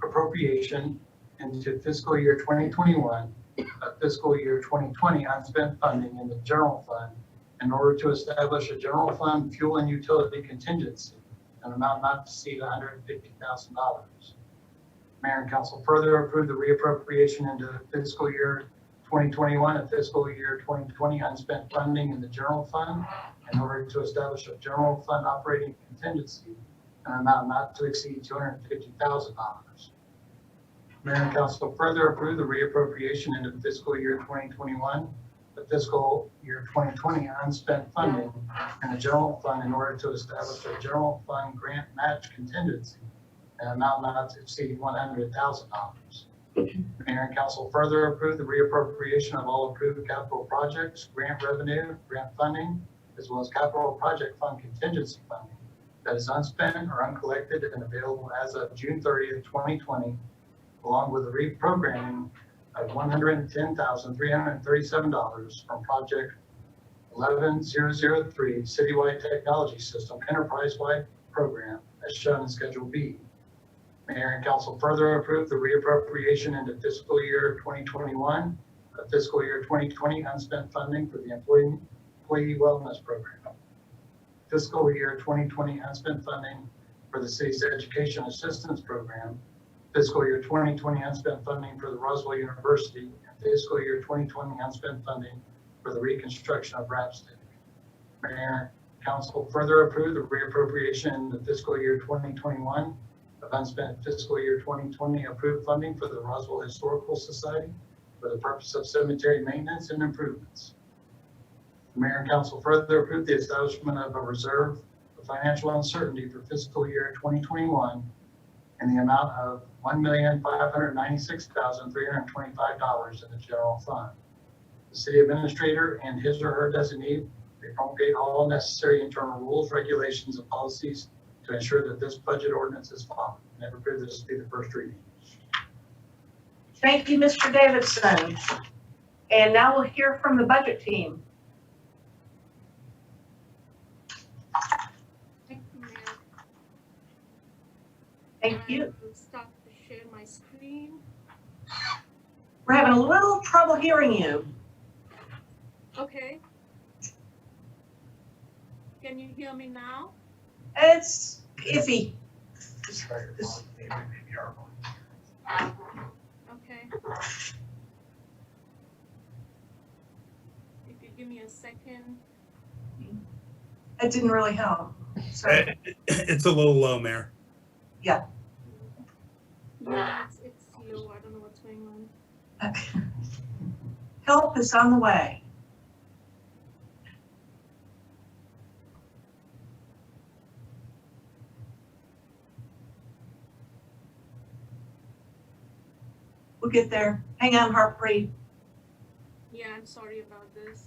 appropriation into fiscal year 2021 of fiscal year 2020 unspent funding in the general fund in order to establish a general fund fuel and utility contingency, an amount not to exceed $150,000. Mayor and council further approve the reappropriation into fiscal year 2021 and fiscal year 2020 unspent funding in the general fund in order to establish a general fund operating contingency, an amount not to exceed $250,000. Mayor and council further approve the reappropriation into fiscal year 2021, the fiscal year 2020 unspent funding in the general fund in order to establish a general fund grant match contingency, an amount not to exceed $100,000. Mayor and council further approve the reappropriation of all approved capital projects, grant revenue, grant funding, as well as capital project fund contingency funding that is unspent or uncollected and available as of June 30th, 2020, along with the reprogramming of $110,337 from Project 11003 Citywide Technology System Enterprise-Wide Program as shown in Schedule B. Mayor and council further approve the reappropriation into fiscal year 2021, fiscal year 2020 unspent funding for the Employee Wellness Program. Fiscal year 2020 unspent funding for the city's Education Assistance Program, fiscal year 2020 unspent funding for the Roswell University, and fiscal year 2020 unspent funding for the reconstruction of Rapstick. Mayor and council further approve the reappropriation in the fiscal year 2021 of unspent fiscal year 2020 approved funding for the Roswell Historical Society for the purpose of cemetery maintenance and improvements. The mayor and council further approve the establishment of a reserve of financial uncertainty for fiscal year 2021 in the amount of $1,596,325 in the general fund. The city administrator and his or her designee may promulgate all necessary internal rules, regulations, and policies to ensure that this budget ordinance is followed. And I approve this to be the first reading. Thank you, Mr. Davidson. And now we'll hear from the budget team. Thank you. I'll start to share my screen. We're having a little trouble hearing you. Okay. Can you hear me now? It's iffy. Okay. If you give me a second. It didn't really help. Sorry. It's a little low, Mayor. Yeah, it's low. I don't know what's going on. Help is on the way. We'll get there. Hang on, Harpreet. Yeah, I'm sorry about this.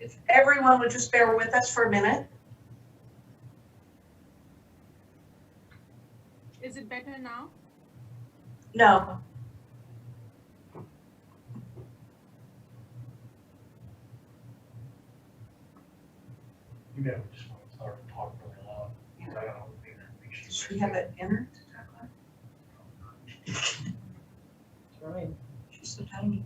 If everyone would just bear with us for a minute. Is it better now? No. You know, just want to start to talk really loud. I don't know. Should we have it entered? Right. She's so tiny.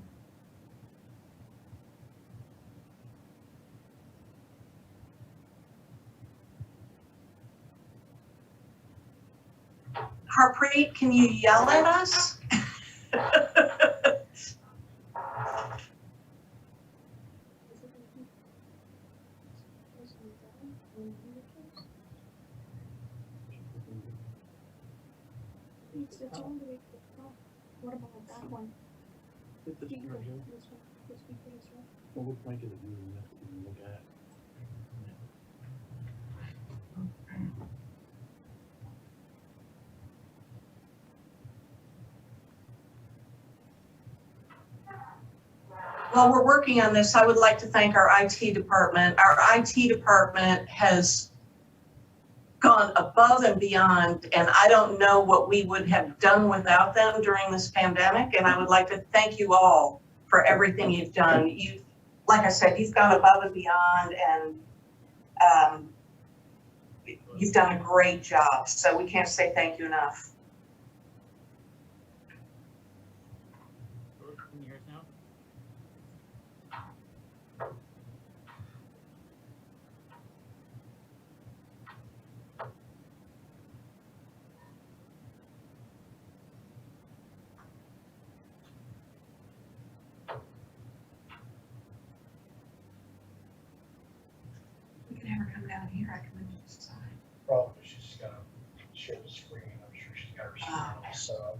Harpreet, can you yell at us? It's all the way to the top. What about that one? Hit the Speaker, speaker here. this one, the speaker as well. Well, which mic is it using? That's what we can look at. While we're working on this, I would like to thank our IT department. Our IT department has gone above and beyond, and I don't know what we would have done without them during this pandemic. And I would like to thank you all for everything you've done. You, like I said, you've gone above and beyond, and you've done a great job. So we can't say thank you enough. Can you hear us now? We can have her come down here. I can move to the side. Problem is she's got to share the screen. I'm sure she's got her screen all set up.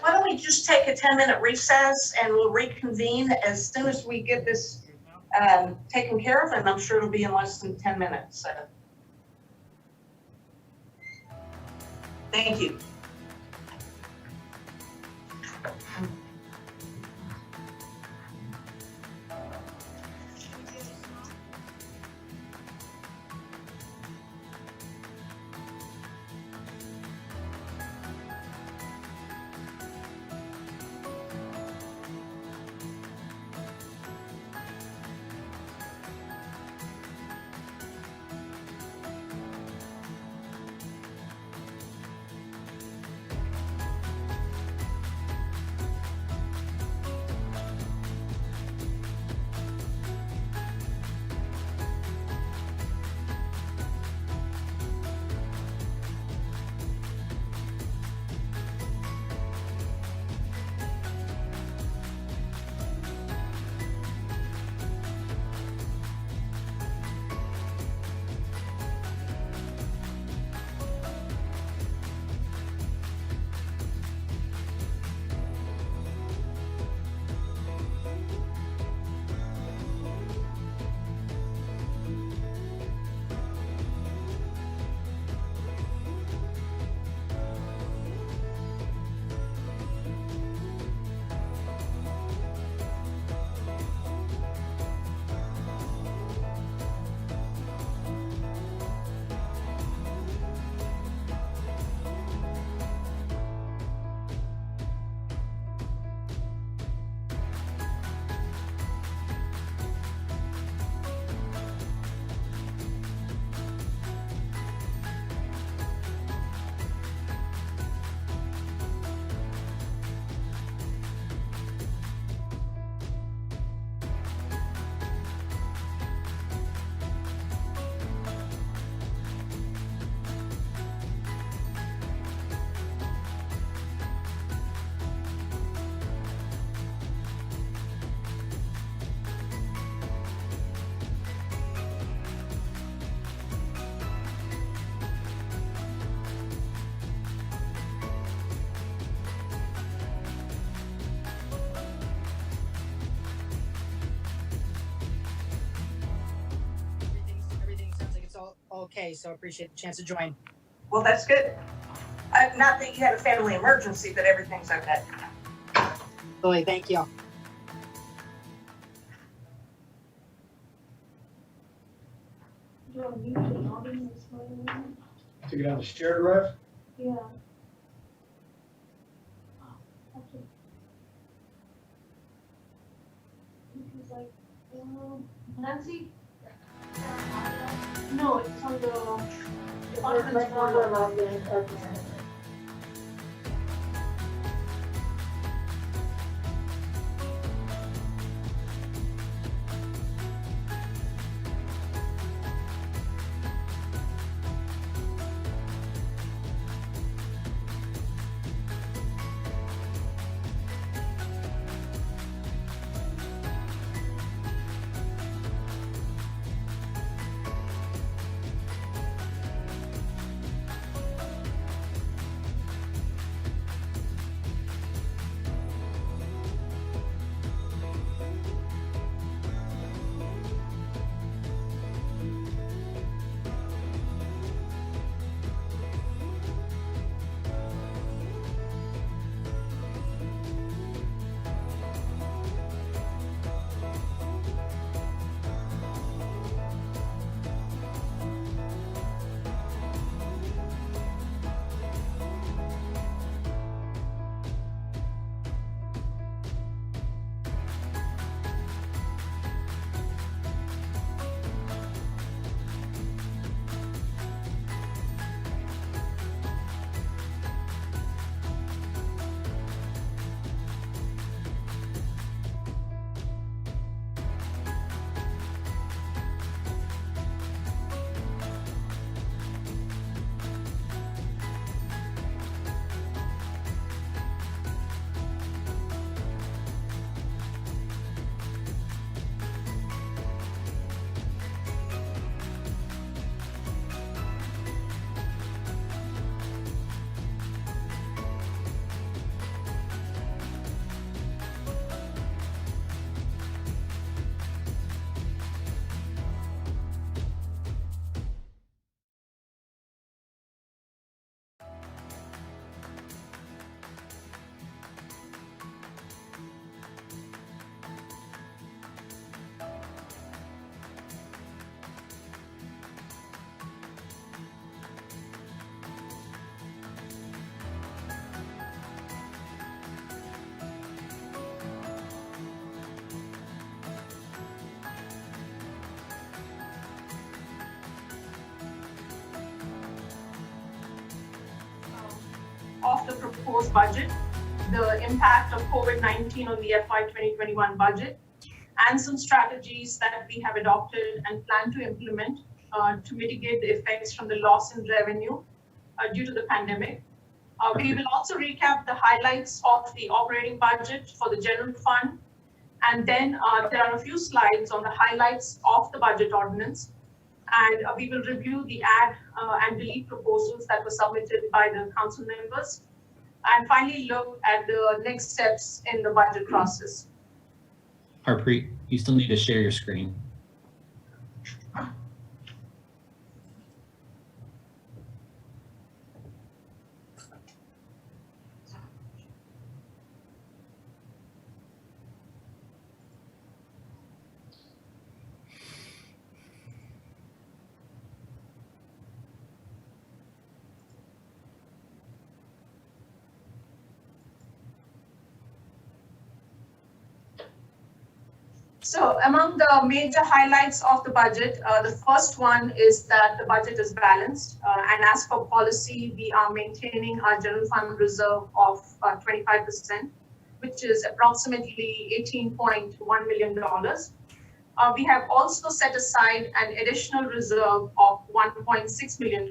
Why don't we just take a 10-minute recess and we'll reconvene as soon as we get this taken care of, and I'm sure it'll be in less than 10 minutes. So. Thank you. okay, so I appreciate the chance to join. Well, that's good. Not that you had a family emergency, but everything's okay. Lily, thank you. Do I mute the audience? To get on the shared drive? Yeah. Okay. Because Nancy? No, it's on the conference board. Of the proposed budget, the impact of COVID-19 on the FY 2021 budget, and some strategies that we have adopted and plan to implement to mitigate the effects from the loss in revenue due to the pandemic. We will also recap the highlights of the operating budget for the general fund, and then there are a few slides on the highlights of the budget ordinance, and we will review the add and delete proposals that were submitted by the council members, and finally look at the next steps in the budget process. Harpreet, you still need to share your screen. So among the major highlights of the budget, the first one is that the budget is balanced. And as per policy, we are maintaining our general fund reserve of 25%, which is approximately $18.1 million. We have also set aside an additional reserve of $1.6 million.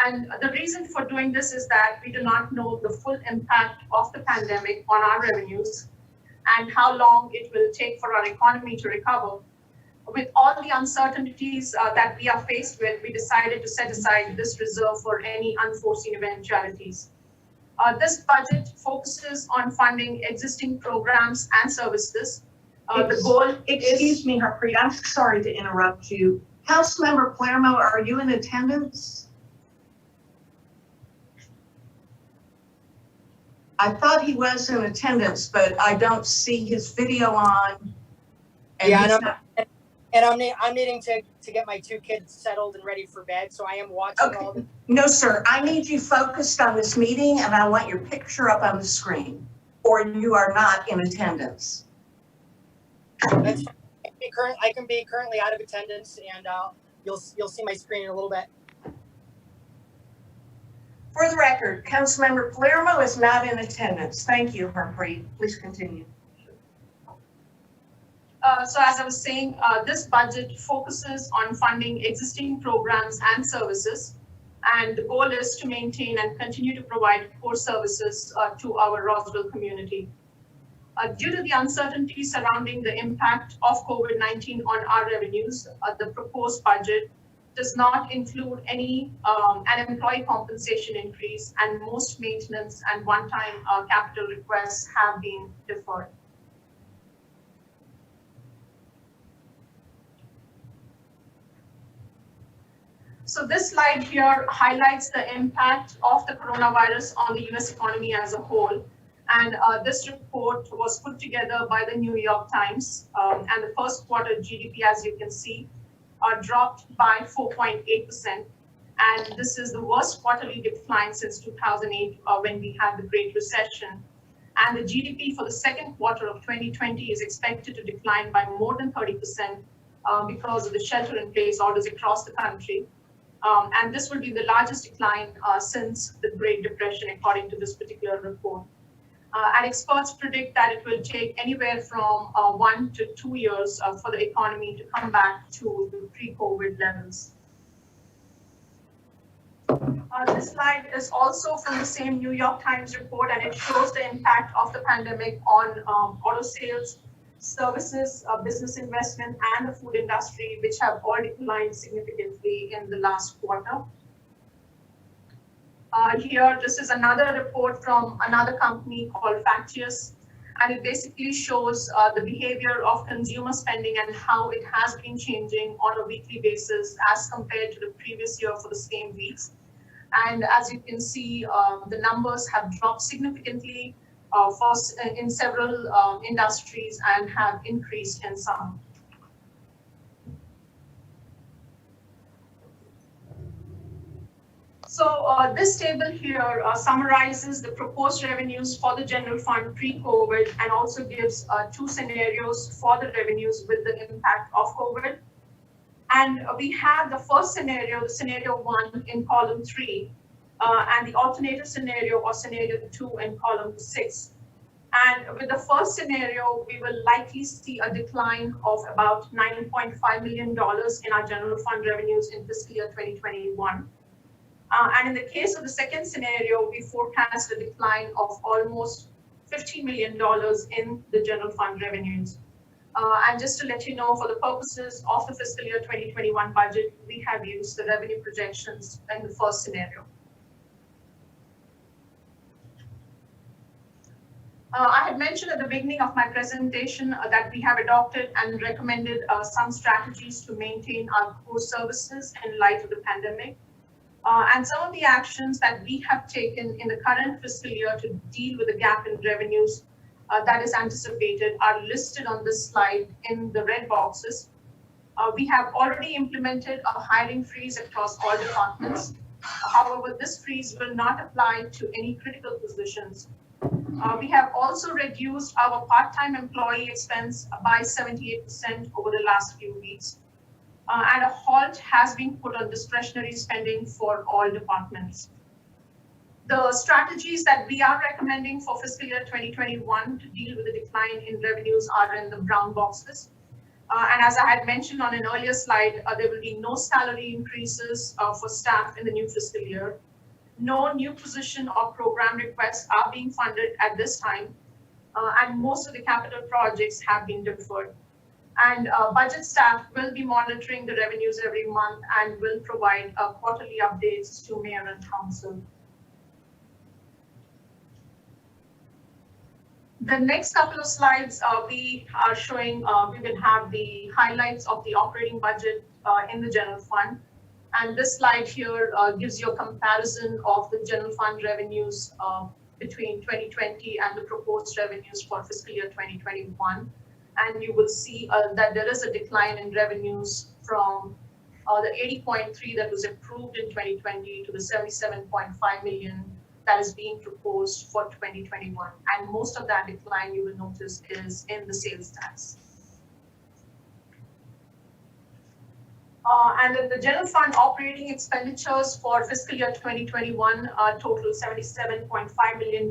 And the reason for doing this is that we do not know the full impact of the pandemic on our revenues and how long it will take for our economy to recover. With all the uncertainties that we are faced with, we decided to set aside this reserve for any unforeseen eventualities. This budget focuses on funding existing programs and services. The goal Excuse me, Harpreet, I'm sorry to interrupt you. Councilmember Palermo, are you in attendance? I thought he was in attendance, but I don't see his video on. And Yeah, he's and not- I'm needing to get my two kids settled and ready for bed, so I am watching Okay. all the. No, sir, I need you focused on this meeting and I want your picture up on the screen, or you are not in attendance. That's fine. I can be currently out of attendance, and you'll see my screen in a little bit. For the record, Councilmember Palermo is not in attendance. Thank you, Harpreet. Please continue. So as I was saying, this budget focuses on funding existing programs and services. And the goal is to maintain and continue to provide core services to our Roswell community. Due to the uncertainty surrounding the impact of COVID-19 on our revenues, the proposed budget does not include any an employee compensation increase, and most maintenance and one-time capital requests have been deferred. So this slide here highlights the impact of the coronavirus on the US economy as a whole. And this report was put together by the New York Times. And the first quarter GDP, as you can see, dropped by 4.8%. And this is the worst quarterly decline since 2008 when we had the Great Recession. And the GDP for the second quarter of 2020 is expected to decline by more than 30% because of the shelter-in-place orders across the country. And this will be the largest decline since the Great Depression, according to this particular report. And experts predict that it will take anywhere from 1 to 2 years for the economy to come back to the pre-COVID levels. This slide is also from the same New York Times report, and it shows the impact of the pandemic on auto sales, services, business investment, and the food industry, which have all declined significantly in the last quarter. Here, this is another report from another company called Factious, and it basically shows the behavior of consumer spending and how it has been changing on a weekly basis as compared to the previous year for the same weeks. And as you can see, the numbers have dropped significantly in several industries and have increased in some. So this table here summarizes the proposed revenues for the general fund pre-COVID, and also gives two scenarios for the revenues with the impact of COVID. And we have the first scenario, the scenario 1 in column 3, and the alternative scenario or scenario 2 in column 6. And with the first scenario, we will likely see a decline of about $9.5 million in our general fund revenues in fiscal year 2021. And in the case of the second scenario, we forecast a decline of almost $50 million in the general fund revenues. And just to let you know, for the purposes of the fiscal year 2021 budget, we have used the revenue projections in the first scenario. I had mentioned at the beginning of my presentation that we have adopted and recommended some strategies to maintain our core services in light of the pandemic. And some of the actions that we have taken in the current fiscal year to deal with the gap in revenues that is anticipated are listed on this slide in the red boxes. We have already implemented a hiring freeze across all departments. However, this freeze will not apply to any critical positions. We have also reduced our part-time employee expense by 78% over the last few weeks. And a halt has been put on discretionary spending for all departments. The strategies that we are recommending for fiscal year 2021 to deal with the decline in revenues are in the brown boxes. And as I had mentioned on an earlier slide, there will be no salary increases for staff in the new fiscal year. No new position or program requests are being funded at this time, and most of the capital projects have been deferred. And budget staff will be monitoring the revenues every month and will provide quarterly updates to Mayor and Council. The next couple of slides we are showing, we will have the highlights of the operating budget in the general fund. And this slide here gives you a comparison of the general fund revenues between 2020 and the proposed revenues for fiscal year 2021. And you will see that there is a decline in revenues from the 80.3 that was approved in 2020 to the 77.5 million that is being proposed for 2021. And most of that decline, you will notice, is in the sales tax. And then the general fund operating expenditures for fiscal year 2021 total $77.5 million,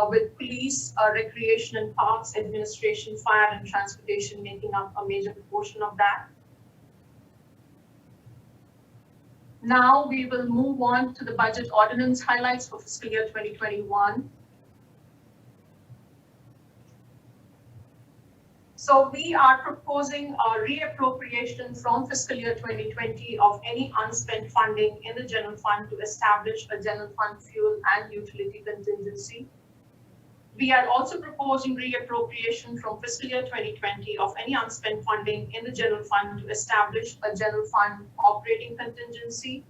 with police, recreation and parks, administration, fire and transportation making up a major portion of that. Now we will move on to the budget ordinance highlights for fiscal year 2021. So we are proposing a reappropriation from fiscal year 2020 of any unspent funding in the general fund to establish a general fund fuel and utility contingency. We are also proposing reappropriation from fiscal year 2020 of any unspent funding in the general fund to establish a general fund operating contingency.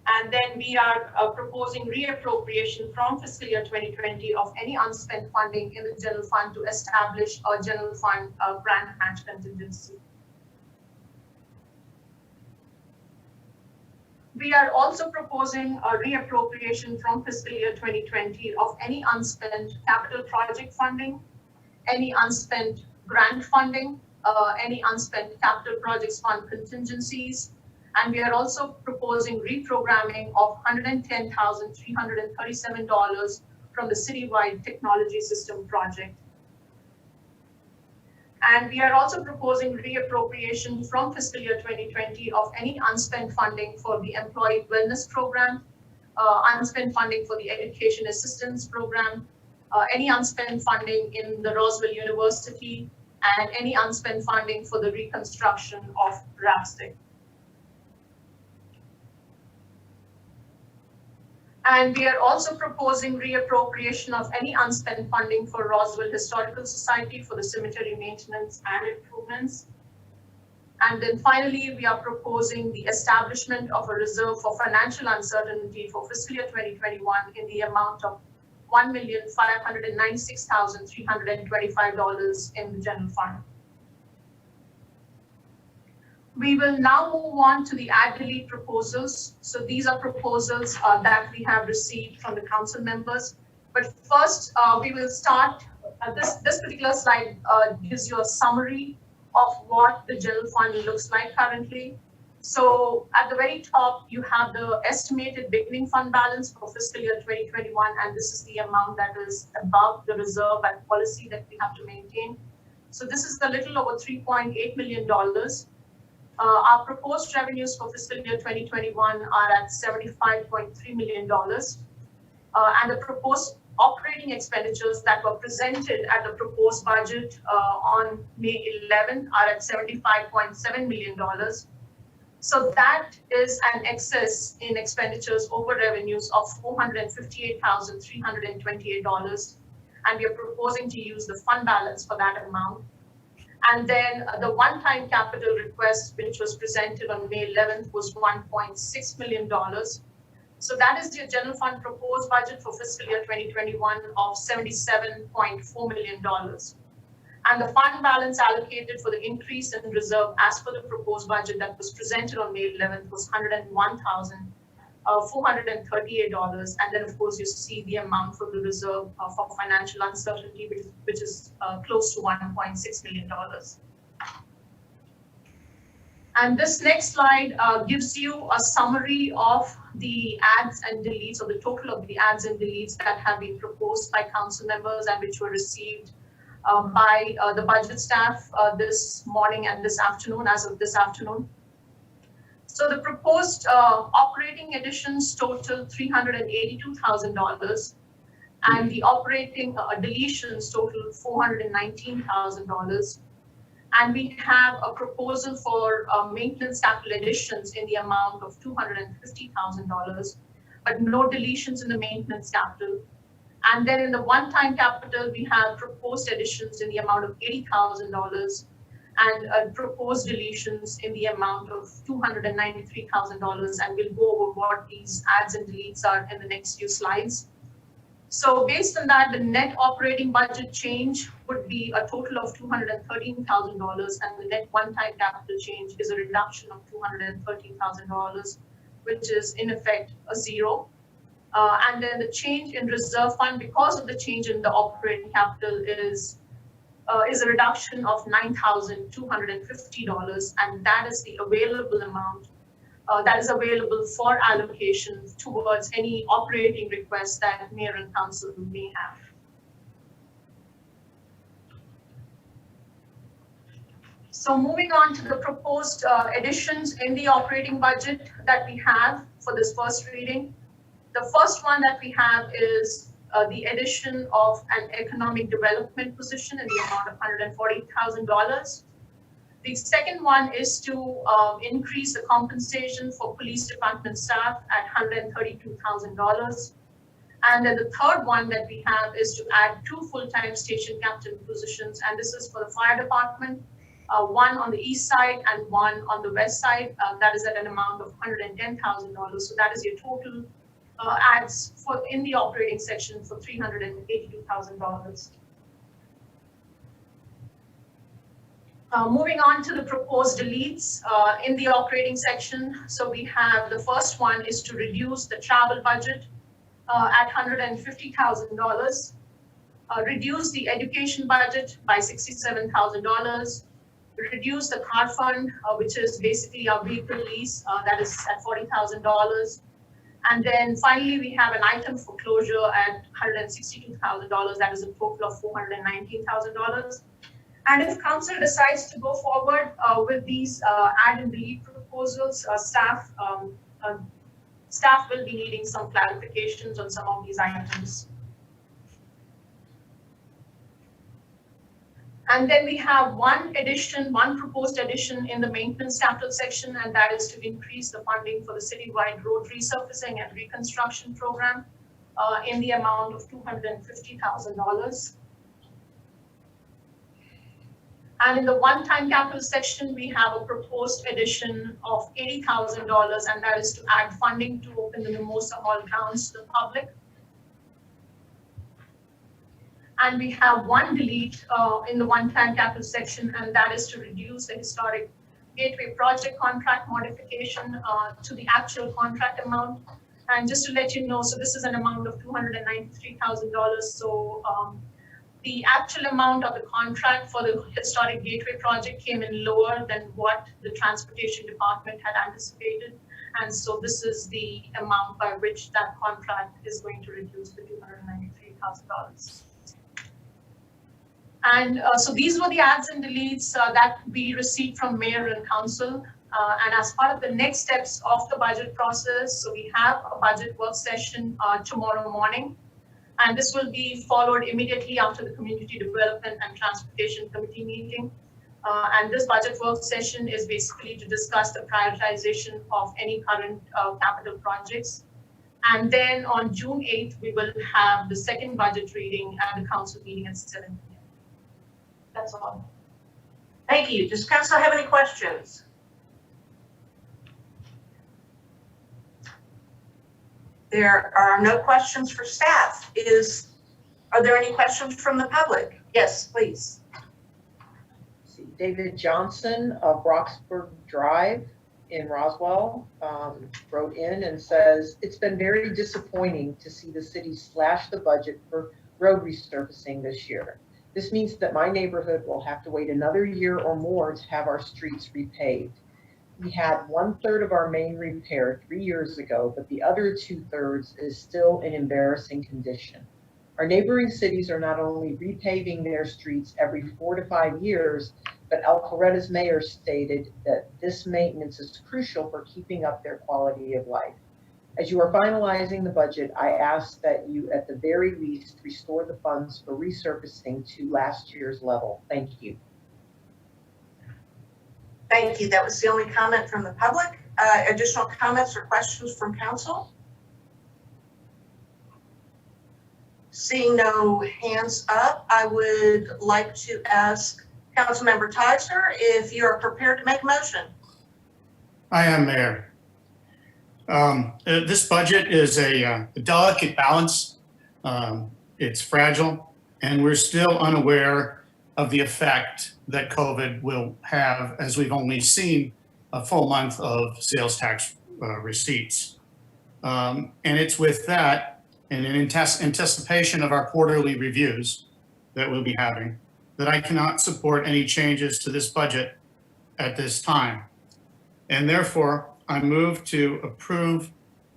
And then we are proposing reappropriation from fiscal year 2020 of any unspent funding in the general fund to establish a general fund grant match contingency. We are also proposing a reappropriation from fiscal year 2020 of any unspent capital project funding, any unspent grant funding, any unspent capital projects fund contingencies. And we are also proposing reprogramming of $110,337 from the Citywide technology system project. And we are also proposing reappropriation from fiscal year 2020 of any unspent funding for the employee wellness program, unspent funding for the education assistance program, any unspent funding in the Roswell University, and any unspent funding for the reconstruction of Rapstick. And we are also proposing reappropriation of any unspent funding for Roswell Historical Society for the cemetery maintenance and improvements. And then finally, we are proposing the establishment of a reserve for financial uncertainty for fiscal year 2021 in the amount of $1,596,325 in the general fund. We will now move on to the add delete proposals. So these are proposals that we have received from the council members. But first, we will start, this particular slide gives you a summary of what the general fund looks like currently. So at the very top, you have the estimated beginning fund balance for fiscal year 2021, and this is the amount that is above the reserve and policy that we have to maintain. So this is a little over $3.8 million. Our proposed revenues for fiscal year 2021 are at $75.3 million. And the proposed operating expenditures that were presented at the proposed budget on May 11 are at $75.7 million. So that is an excess in expenditures over revenues of $458,328. And we are proposing to use the fund balance for that amount. And then the one-time capital request, which was presented on May 11th, was $1.6 million. So that is the general fund proposed budget for fiscal year 2021 of $77.4 million. And the fund balance allocated for the increase in reserve as per the proposed budget that was presented on May 11th was $101,438. And then, of course, you see the amount for the reserve for financial uncertainty, which is close to $1.6 million. And this next slide gives you a summary of the adds and deletes, or the total of the adds and deletes that have been proposed by council members and which were received by the budget staff this morning and this afternoon, as of this afternoon. So the proposed operating additions total $382,000, and the operating deletions total $419,000. And we have a proposal for maintenance capital additions in the amount of $250,000, but no deletions in the maintenance capital. And then in the one-time capital, we have proposed additions in the amount of $80,000. and proposed deletions in the amount of $293,000. And we'll go over what these adds and deletes are in the next few slides. So based on that, the net operating budget change would be a total of $213,000, and the net one-time capital change is a reduction of $213,000, which is in effect a zero. And then the change in reserve fund, because of the change in the operating capital, is a reduction of $9,250, and that is the available amount that is available for allocation towards any operating requests that mayor and council may have. So moving on to the proposed additions in the operating budget that we have for this first reading. The first one that we have is the addition of an economic development position in the amount of $140,000. The second one is to increase the compensation for police department staff at $132,000. And then the third one that we have is to add 2 full-time station captain positions, and this is for the fire department, one on the east side and one on the west side. That is at an amount of $110,000. So that is your total adds for in the operating section for $382,000. Moving on to the proposed deletes in the operating section. So we have the first one is to reduce the travel budget at $150,000, reduce the education budget by $67,000, reduce the car fund, which is basically our vehicle lease, that is at $40,000. And then finally, we have an item for closure at $162,000. That is a total of $419,000. And if council decides to go forward with these add and delete proposals, staff will be needing some clarifications on some of these items. And then we have one proposed addition in the maintenance capital section, and that is to increase the funding for the citywide road resurfacing and reconstruction program in the amount of $250,000. And in the one-time capital section, we have a proposed addition of $80,000, and that is to add funding to open the Mimosa Hall grounds to the public. And we have one delete in the one-time capital section, and that is to reduce the historic gateway project contract modification to the actual contract amount. And just to let you know, so this is an amount of $293,000. So the actual amount of the contract for the historic gateway project came in lower than what the transportation department had anticipated. And so this is the amount by which that contract is going to reduce the $293,000. And so these were the adds and deletes that we received from mayor and council. And as part of the next steps of the budget process, so we have a budget work session tomorrow morning. And this will be followed immediately after the Community Development and Transportation Committee meeting. And this budget work session is basically to discuss the prioritization of any current capital projects. And then on June 8th, we will have the second budget reading and the council meeting at 7 p.m. That's all. Thank you. Does council have any questions? There are no questions for staff. Are there any questions from the public? Yes, please. David Johnson of Roxburgh Drive in Roswell wrote in and says, it's been very disappointing to see the city slash the budget for road resurfacing this year. This means that my neighborhood will have to wait another year or more to have our streets repaved. We had 1/3 of our main repaired 3 years ago, but the other 2/3 is still in embarrassing condition. Our neighboring cities are not only repaving their streets every 4 to 5 years, but Alpharetta's mayor stated that this maintenance is crucial for keeping up their quality of life. As you are finalizing the budget, I ask that you, at the very least, restore the funds for resurfacing to last year's level. Thank you. Thank you. That was the only comment from the public. Additional comments or questions from council? Seeing no hands up, I would like to ask Councilmember Tyser, if you are prepared to make a motion. I am, Mayor. This budget is a delicate balance. It's fragile, and we're still unaware of the effect that COVID will have, as we've only seen a full month of sales tax receipts. And it's with that, and in anticipation of our quarterly reviews that we'll be having, that I cannot support any changes to this budget at this time. And therefore, I move to approve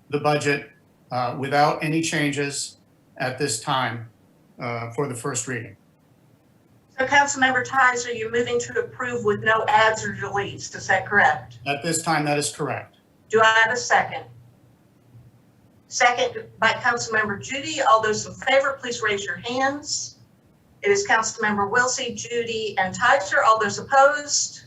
the budget without any changes at this time for the first reading. So Councilmember Tyser, you're moving to approve with no adds or deletes, is that correct? At this time, that is correct. Do I have a second? Second by Councilmember Judy. All those in favor, please raise your hands. It is Councilmember Wilsey, Judy, and Tyser. All those opposed?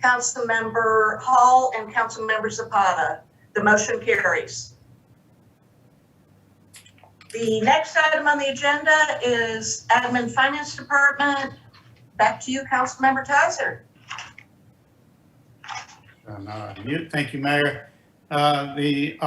Councilmember Hall and Councilmember Zapata. The motion carries. The next item on the agenda is Admin Finance Department. Back to you, Councilmember Tyser. I'm not on mute. Thank you, Mayor. The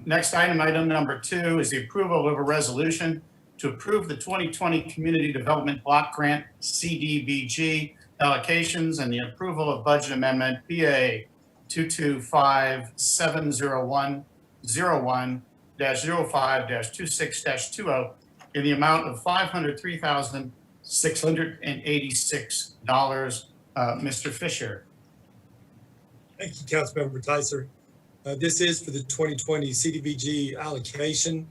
next item number 2, is the approval of a resolution to approve the 2020 Community Development Block Grant CDBG allocations and the approval of budget amendment BA 225-701-05-26-20 in the amount of $503,686. Mr. Fisher. Thank you, Councilmember Tyser. This is for the 2020 CDBG allocation.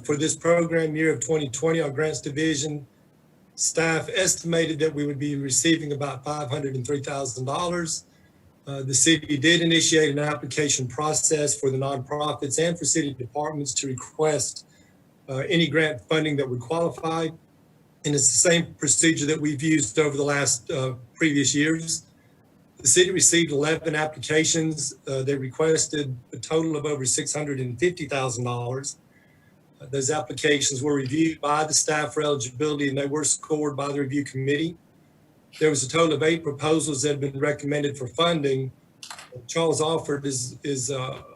For this program year of 2020, our grants division staff estimated that we would be receiving about $503,000. The city did initiate an application process for the nonprofits and for city departments to request any grant funding that would qualify. And it's the same procedure that we've used over the last previous years. The city received 11 applications. They requested a total of over $650,000. Those applications were reviewed by the staff for eligibility, and they were scored by the review committee. There was a total of 8 proposals that have been recommended for funding. Charles Alford is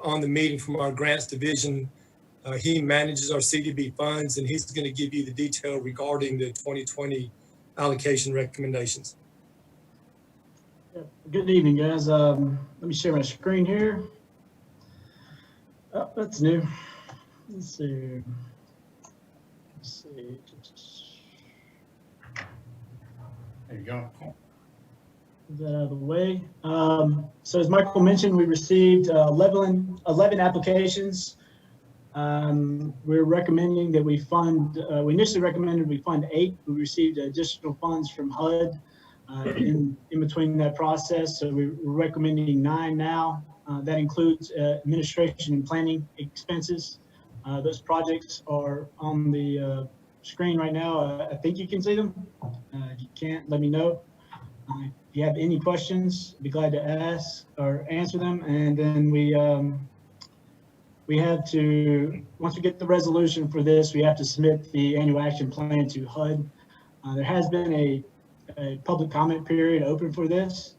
on the meeting from our grants division. He manages our CDB funds, and he's going to give you the detail regarding the 2020 allocation recommendations. Good evening, guys. Let me share my screen here. Oh, that's new. Let's see. There you go. Get that out of the way. So as Michael mentioned, we received 11 applications. We're recommending that we fund, we initially recommended we fund 8. We received additional funds from HUD in between that process. So we're recommending 9 now. That includes administration and planning expenses. Those projects are on the screen right now. I think you can see them. If you can't, let me know. If you have any questions, I'd be glad to ask or answer them. And then we have to, once we get the resolution for this, we have to submit the annual action plan to HUD. There has been a public comment period open for this,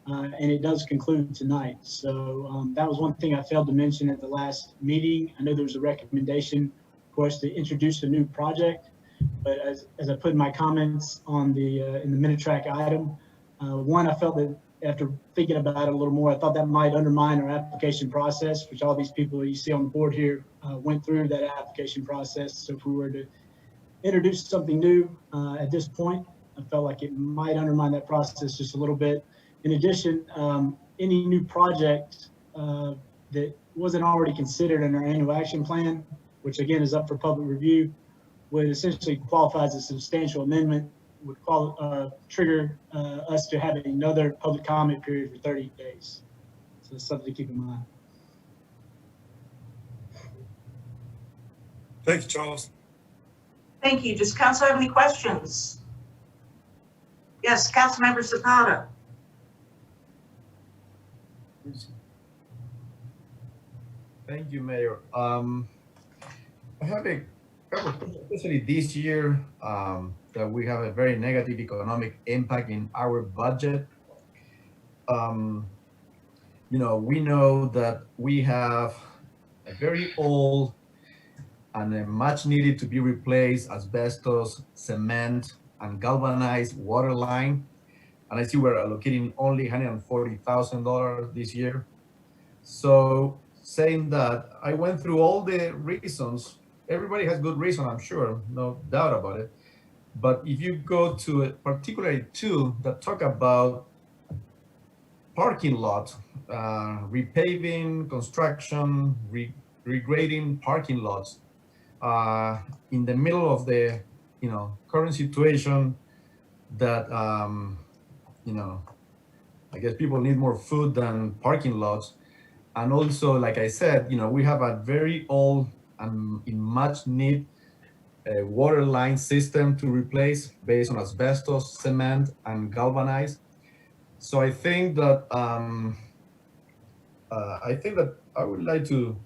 and it does conclude tonight. So that was one thing I failed to mention at the last meeting. I know there was a recommendation for us to introduce a new project, but as I put in my comments on the in the minute track item, one, I felt that after thinking about it a little more, I thought that might undermine our application process, which all these people you see on the board here went through that application process. So if we were to introduce something new at this point, I felt like it might undermine that process just a little bit. In addition, any new project that wasn't already considered in our annual action plan, which again is up for public review, would essentially qualify as a substantial amendment, would trigger us to have another public comment period for 30 days. So that's something to keep in mind. Thank you, Charles. Thank you. Does council have any questions? Yes, Councilmember Zapata. Thank you, Mayor. I have a couple, especially this year, that we have a very negative economic impact in our budget. We know that we have a very old and a much needed to be replaced asbestos, cement, and galvanized water line. And I see we're allocating only $140,000 this year. So saying that, I went through all the reasons. Everybody has good reason, I'm sure, no doubt about it. But if you go to particularly two that talk about parking lot, repaving, construction, regrading parking lots, in the middle of the current situation that I guess people need more food than parking lots. And also, like I said, we have a very old and in much need water line system to replace based on asbestos, cement, and galvanized. So I think that I would like to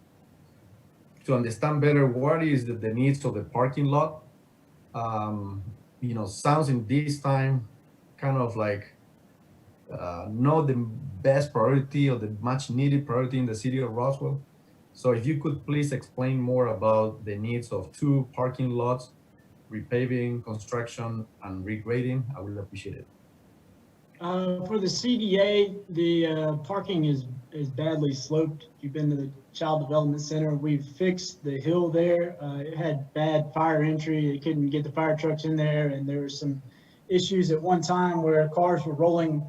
understand better what is the needs of the parking lot. Sounds in this time kind of like not the best priority or the much needed priority in the city of Roswell. So if you could please explain more about the needs of two parking lots, repaving, construction, and regrading, I would appreciate it. For the CDA, the parking is badly sloped. If you've been to the Child Development Center, we've fixed the hill there. It had bad fire entry. They couldn't get the fire trucks in there, and there were some issues at one time where cars were rolling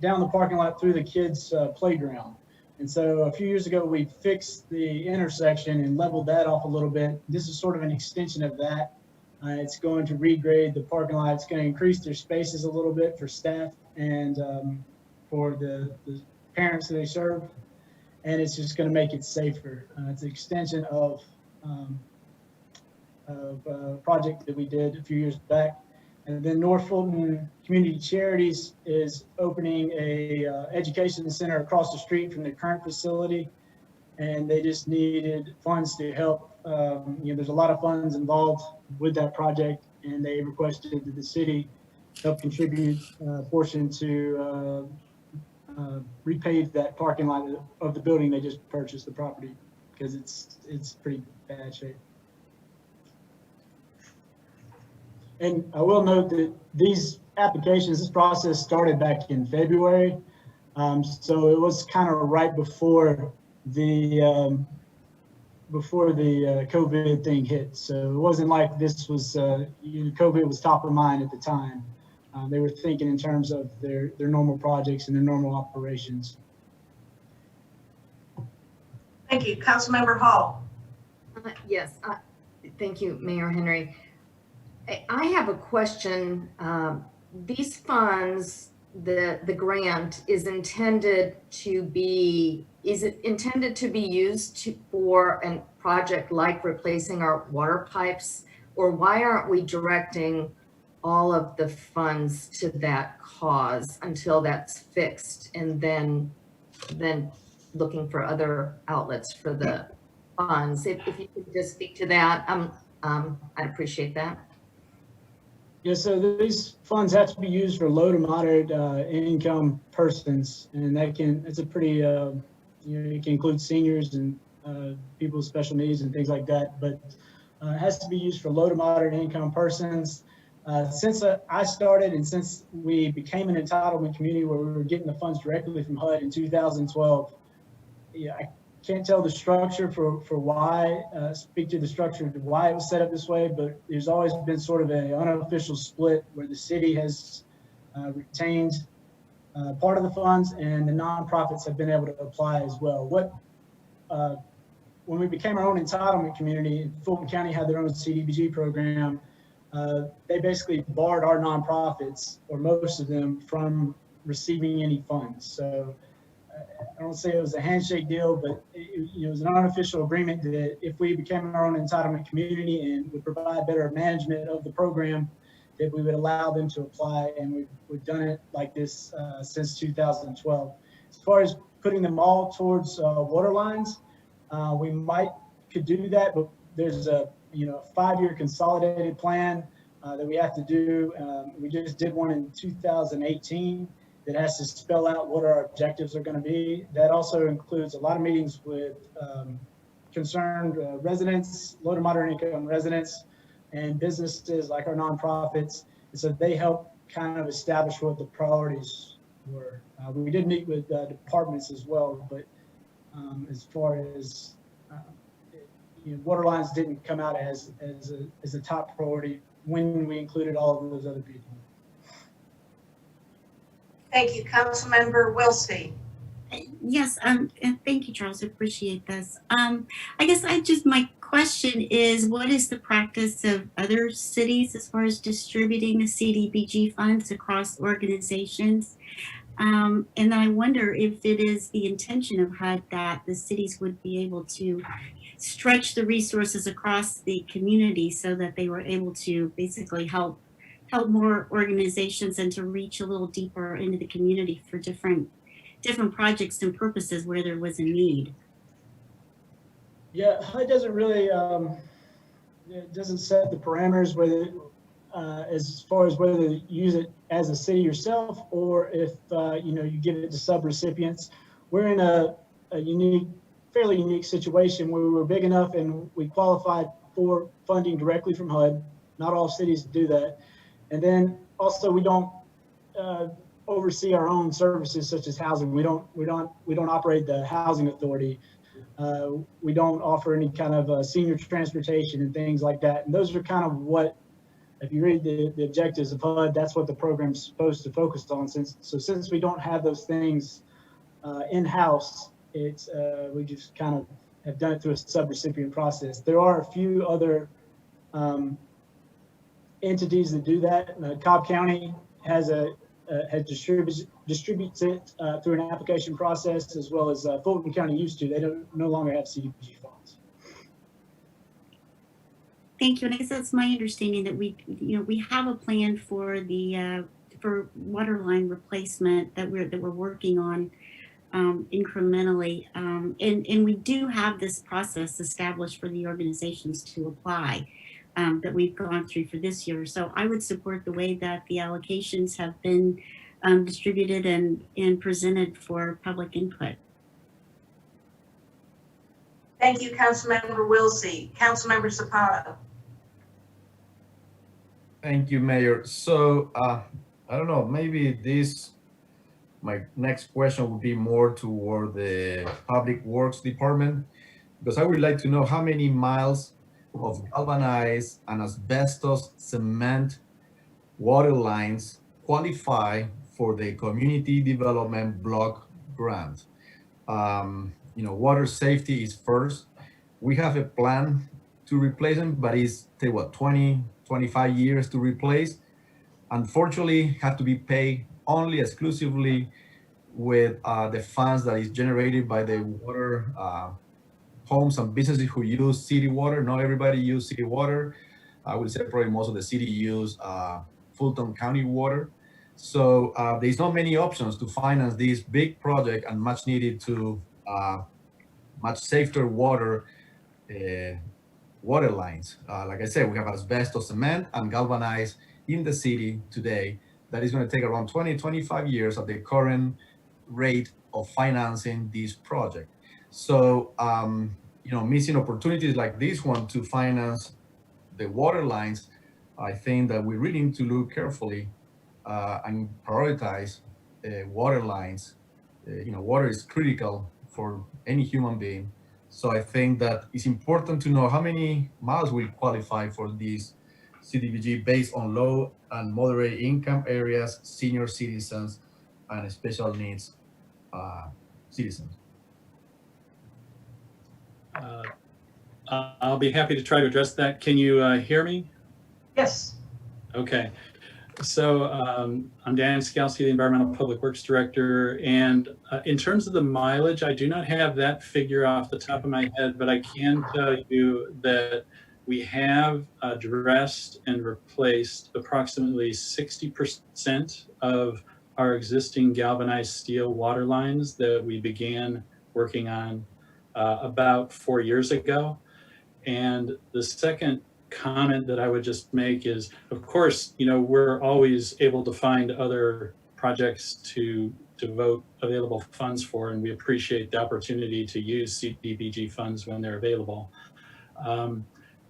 down the parking lot through the kids' playground. And so a few years ago, we fixed the intersection and leveled that off a little bit. This is sort of an extension of that. It's going to regrade the parking lot. It's going to increase their spaces a little bit for staff and for the parents that they serve. And it's just going to make it safer. It's an extension of a project that we did a few years back. And then North Fulton Community Charities is opening a education center across the street from the current facility. And they just needed funds to help. There's a lot of funds involved with that project, and they requested that the city help contribute a portion to repave that parking lot of the building they just purchased the property, because it's pretty bad shape. And I will note that these applications, this process started back in February. So it was kind of right before the COVID thing hit. So it wasn't like this was, COVID was top of mind at the time. They were thinking in terms of their normal projects and their normal operations. Thank you. Councilmember Hall. Yes, thank you, Mayor Henry. I have a question. These funds, the grant is intended to be, is it intended to be used for a project like replacing our water pipes? Or why aren't we directing all of the funds to that cause until that's fixed, and then looking for other outlets for the funds? If you could just speak to that, I'd appreciate that. Yeah, so these funds have to be used for low to moderate income persons, and it's a pretty, it can include seniors and people with special needs and things like that, but it has to be used for low to moderate income persons. Since I started and since we became an entitlement community where we were getting the funds directly from HUD in 2012, I can't tell the structure for why, speak to the structure of why it was set up this way, but there's always been sort of an unofficial split where the city has retained part of the funds and the nonprofits have been able to apply as well. When we became our own entitlement community, Fulton County had their own Cdbg program. They basically barred our nonprofits, or most of them, from receiving any funds. So I don't say it was a handshake deal, but it was an unofficial agreement that if we became our own entitlement community and would provide better management of the program, that we would allow them to apply, and we've done it like this since 2012. As far as putting them all towards water lines, we could do that, but there's a 5-year consolidated plan that we have to do. We just did one in 2018 that has to spell out what our objectives are going to be. That also includes a lot of meetings with concerned residents, low to moderate income residents, and businesses like our nonprofits. And so they help kind of establish what the priorities were. We did meet with departments as well, but as far as water lines didn't come out as a top priority when we included all of those other people. Thank you, Councilmember Wilsey. Yes, and thank you, Charles. I appreciate this. I guess my question is, what is the practice of other cities as far as distributing the CDBG funds across organizations? And then I wonder if it is the intention of HUD that the cities would be able to stretch the resources across the community so that they were able to basically help more organizations and to reach a little deeper into the community for different projects and purposes where there was a need. Yeah, HUD doesn't really it doesn't set the parameters whether as far as whether to use it as a city yourself or if you give it to sub-recipients. We're in a fairly unique situation where we were big enough and we qualified for funding directly from HUD. Not all cities do that. And then also we don't oversee our own services such as housing. We don't operate the housing authority. We don't offer any kind of senior transportation and things like that. And those are kind of what, if you read the objectives of HUD, that's what the program's supposed to focus on. Since we don't have those things in-house, it's we just kind of have done it through a sub-recipient process. There are a few other entities that do that. Cobb County has distributes it through an application process, as well as Fulton County used to. They no longer have CDBG funds. Thank you, and I guess that's my understanding that we have a plan for the for water line replacement that we're working on incrementally, and we do have this process established for the organizations to apply that we've gone through for this year. So I would support the way that the allocations have been distributed and presented for public input. Thank you, Councilmember Wilsey. Councilmember Zapata. Thank you, Mayor. So I don't know, maybe my next question would be more toward the Public Works Department, because I would like to know how many miles of galvanized and asbestos cement water lines qualify for the Community Development Block Grant. Water safety is first. We have a plan to replace them, but it's 20, 25 years to replace. Unfortunately, have to be paid only exclusively with the funds that is generated by the water homes and businesses who use city water. Not everybody use city water. I would say probably most of the city use Fulton County water. So there's not many options to finance this big project and much needed to much safer water lines. Like I said, we have asbestos cement and galvanized in the city today that is going to take around 20, 25 years at the current rate of financing this project. So, missing opportunities like this one to finance the water lines, I think that we really need to look carefully and prioritize water lines. Water is critical for any human being. So I think that it's important to know how many miles will qualify for this CDBG based on low and moderate income areas, senior citizens, and special needs citizens. I'll be happy to try to address that. Can you hear me? Yes. Okay. So I'm Dan Skalski, the Environmental Public Works Director. And in terms of the mileage, I do not have that figure off the top of my head, but I can tell you that we have addressed and replaced approximately 60% of our existing galvanized steel water lines that we began working on about 4 years ago. And the second comment that I would just make is, of course, we're always able to find other projects to devote available funds for, and we appreciate the opportunity to use Cdbg funds when they're available.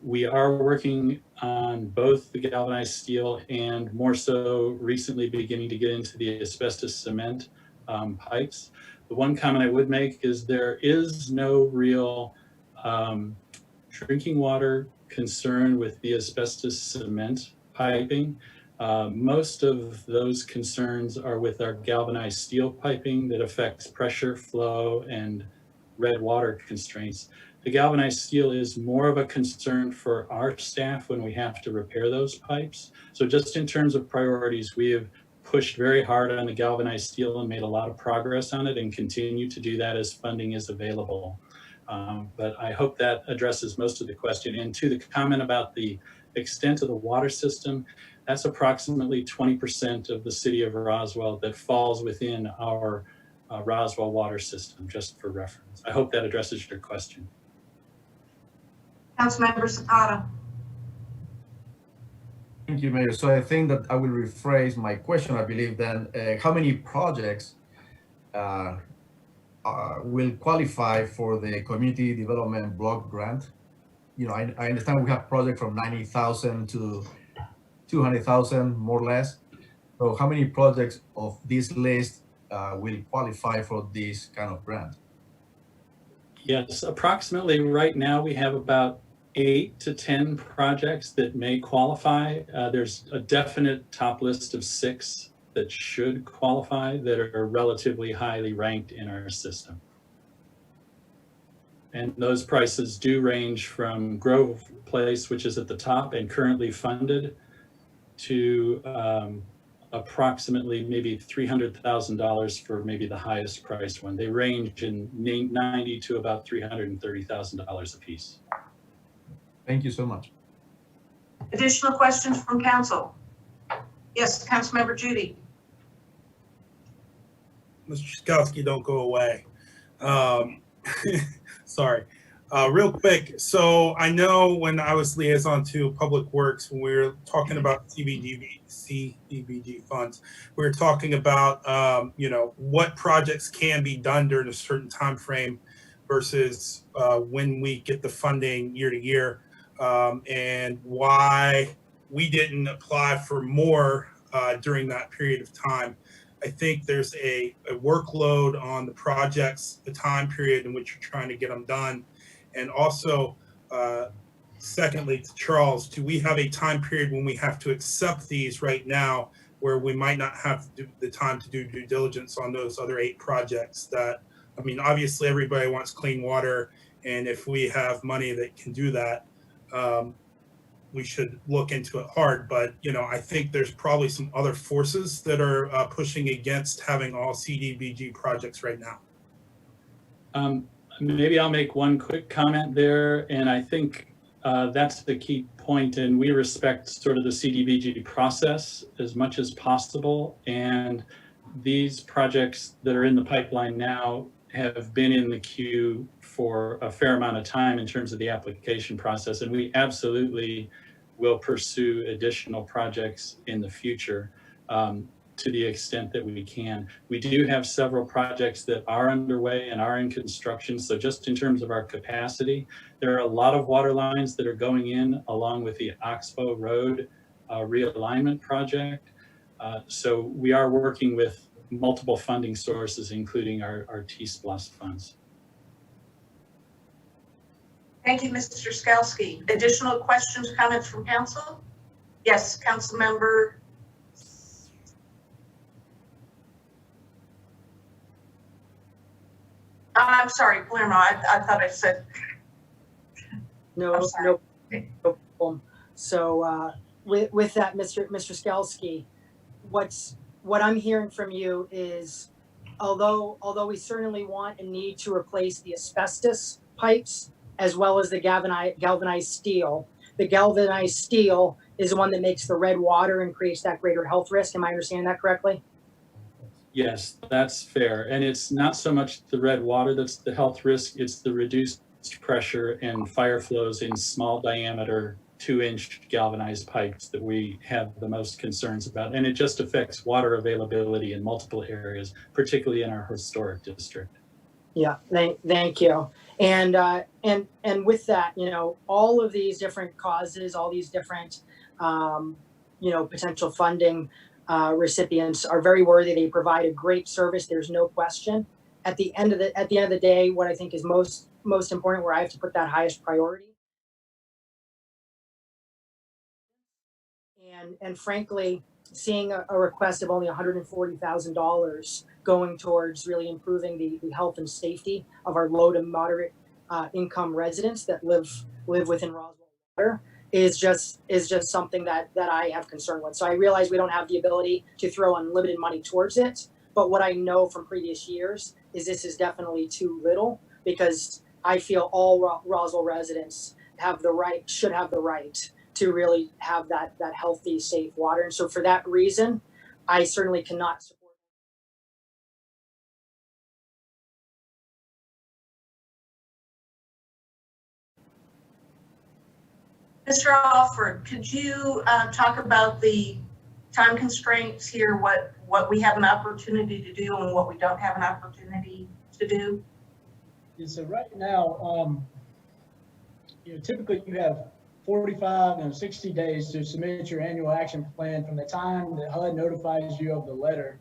We are working on both the galvanized steel and more so recently beginning to get into the asbestos cement pipes. The one comment I would make is there is no real drinking water concern with the asbestos cement piping. Most of those concerns are with our galvanized steel piping that affects pressure, flow, and red water constraints. The galvanized steel is more of a concern for our staff when we have to repair those pipes. So just in terms of priorities, we have pushed very hard on the galvanized steel and made a lot of progress on it and continue to do that as funding is available. But I hope that addresses most of the question. And to the comment about the extent of the water system, that's approximately 20% of the city of Roswell that falls within our Roswell water system, just for reference. I hope that addresses your question. Councilmember Zapata. Thank you, Mayor. So I think that I will rephrase my question, I believe, then. How many projects will qualify for the Community Development Block Grant? I understand we have projects from 90,000 to 200,000, more or less. So how many projects of this list will qualify for this kind of grant? Yes, approximately right now we have about 8 to 10 projects that may qualify. There's a definite top list of 6 that should qualify that are relatively highly ranked in our system. And those prices do range from Grove Place, which is at the top and currently funded, to approximately maybe $300,000 for maybe the highest priced one. They range in $90,000 to about $330,000 a piece. Thank you so much. Additional questions from council? Yes, Councilmember Judy. Mr. Skowski, don't go away. Sorry. Real quick, so I know when I was liaison to Public Works, when we were talking about CDBG funds, we were talking about what projects can be done during a certain time frame versus when we get the funding year to year, and why we didn't apply for more during that period of time. I think there's a workload on the projects, the time period in which you're trying to get them done. And also, secondly, to Charles, do we have a time period when we have to accept these right now where we might not have the time to do due diligence on those other 8 projects that, I mean, obviously everybody wants clean water, and if we have money that can do that, we should look into it hard. But, I think there's probably some other forces that are pushing against having all CDBG projects right now. Maybe I'll make one quick comment there, and I think that's the key point, and we respect sort of the CDBG process as much as possible, and these projects that are in the pipeline now have been in the queue for a fair amount of time in terms of the application process, and we absolutely will pursue additional projects in the future. To the extent that we can. We do have several projects that are underway and are in construction. So just in terms of our capacity, there are a lot of water lines that are going in along with the Oxbow Road realignment project. So we are working with multiple funding sources, including our T-SPLOST funds. Thank you, Mr. Skowski. Additional questions, comments from council? Yes, Councilmember. I'm sorry, Palermo, I thought I said. No problem. So with that, Mr. Skowski, what I'm hearing from you is, although we certainly want and need to replace the asbestos pipes as well as the galvanized steel, the galvanized steel is the one that makes the red water and creates that greater health risk. Am I understanding that correctly? Yes, that's fair. And it's not so much the red water that's the health risk, it's the reduced pressure and fire flows in small diameter 2-inch galvanized pipes that we have the most concerns about. And it just affects water availability in multiple areas, particularly in our historic district. Yeah, thank you. And with that, you know, all of these different causes, all these different, you know, potential funding recipients are very worthy. They provide a great service. There's no question. At the end of the day, what I think is most important, where I have to put that highest priority, and frankly, seeing a request of only $140,000 going towards really improving the health and safety of our low to moderate income residents that live within Roswell water is just something that I have concern with. So I realize we don't have the ability to throw unlimited money towards it, but what I know from previous years is this is definitely too little, because I feel all Roswell residents should have the right to really have that healthy, safe water. And so for that reason, I certainly cannot support. Mr. Alford, could you talk about the time constraints here, what we have an opportunity to do and what we don't have an opportunity to do? Yeah, so right now, you know, typically you have 45 and 60 days to submit your annual action plan from the time that HUD notifies you of the letter,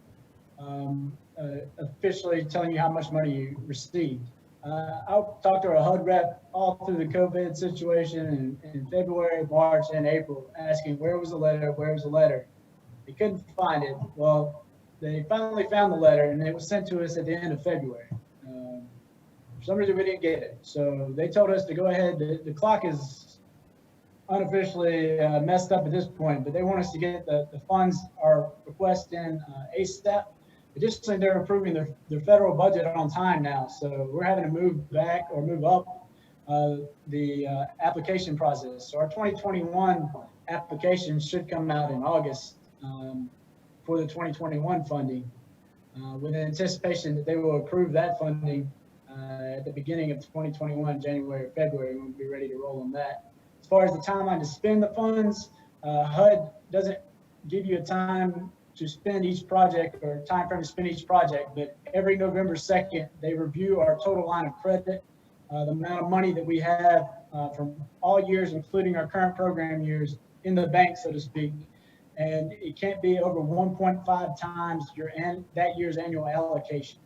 officially telling you how much money you received. I talked to a HUD rep all through the COVID situation in February, March, and April, asking where was the letter, where was the letter? They couldn't find it. Well, they finally found the letter, and it was sent to us at the end of February. For some reason, we didn't get it. So they told us to go ahead. The clock is unofficially messed up at this point, but they want us to get the funds, our request in ASAP. Additionally, they're approving their federal budget on time now, so we're having to move back or move up the application process. So our 2021 application should come out in August for the 2021 funding, with anticipation that they will approve that funding at the beginning of 2021, January or February, when we'll be ready to roll on that. As far as the timeline to spend the funds, HUD doesn't give you a time to spend each project or time frame to spend each project, but every November 2nd, they review our total line of credit, the amount of money that we have from all years, including our current program years, in the bank, so to speak. And it can't be over 1.5 times that year's annual allocation.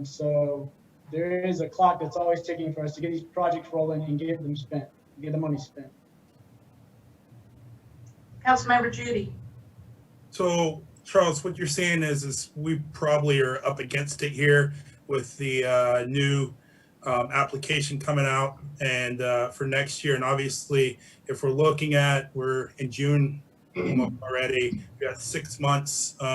So there is a clock that's always ticking for us to get these projects rolling and get them spent, get the money spent. Councilmember Judy. So Charles, what you're saying is we probably are up against it here with the new application coming out and for next year. And obviously, if we're looking at, we're in June already, we got 6 months. You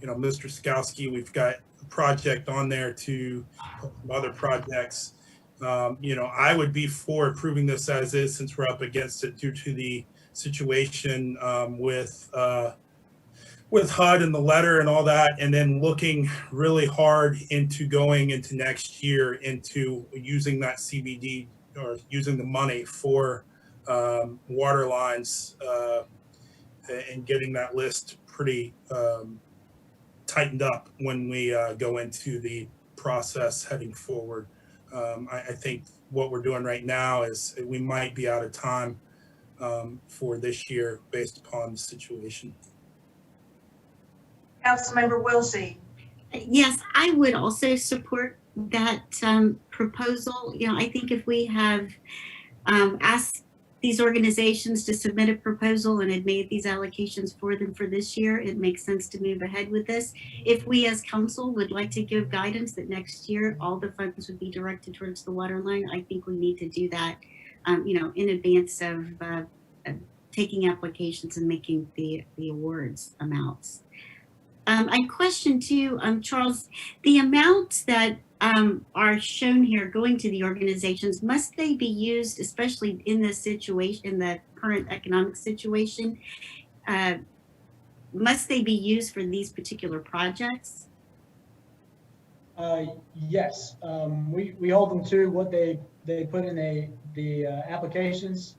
know, Mr. Skowski, we've got a project on there to put some other projects. You know, I would be for approving this as is, since we're up against it due to the situation with HUD and the letter and all that, and then looking really hard into going into next year into using that CBD or using the money for water lines and getting that list pretty tightened up when we go into the process heading forward. I think what we're doing right now is we might be out of time for this year based upon the situation. Councilmember Wilsey. Yes, I would also support that proposal. You know, I think if we have asked these organizations to submit a proposal and had made these allocations for them for this year, it makes sense to move ahead with this. If we as council would like to give guidance that next year all the funds would be directed towards the water line, I think we need to do that, you know, in advance of taking applications and making the awards amounts. I question too, Charles, the amounts that are shown here going to the organizations, must they be used, especially in this situation, in the current economic situation, must they be used for these particular projects? Yes, we hold them to what they put in the applications,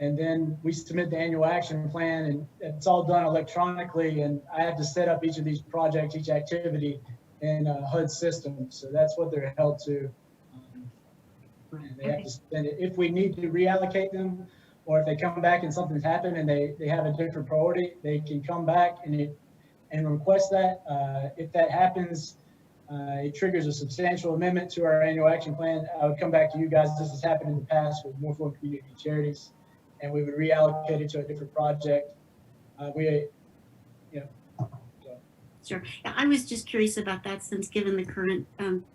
And then we submit the annual action plan, and it's all done electronically. And I have to set up each of these projects, each activity in a HUD system. So that's what they're held to. And they have to spend it. If we need to reallocate them, or if they come back and something's happened and they have a different priority, they can come back and request that. If that happens, it triggers a substantial amendment to our annual action plan. I would come back to you guys. This has happened in the past with Norfolk Community Charities, and we would reallocate it to a different project. Sure. Yeah, I was just curious about that, since given the current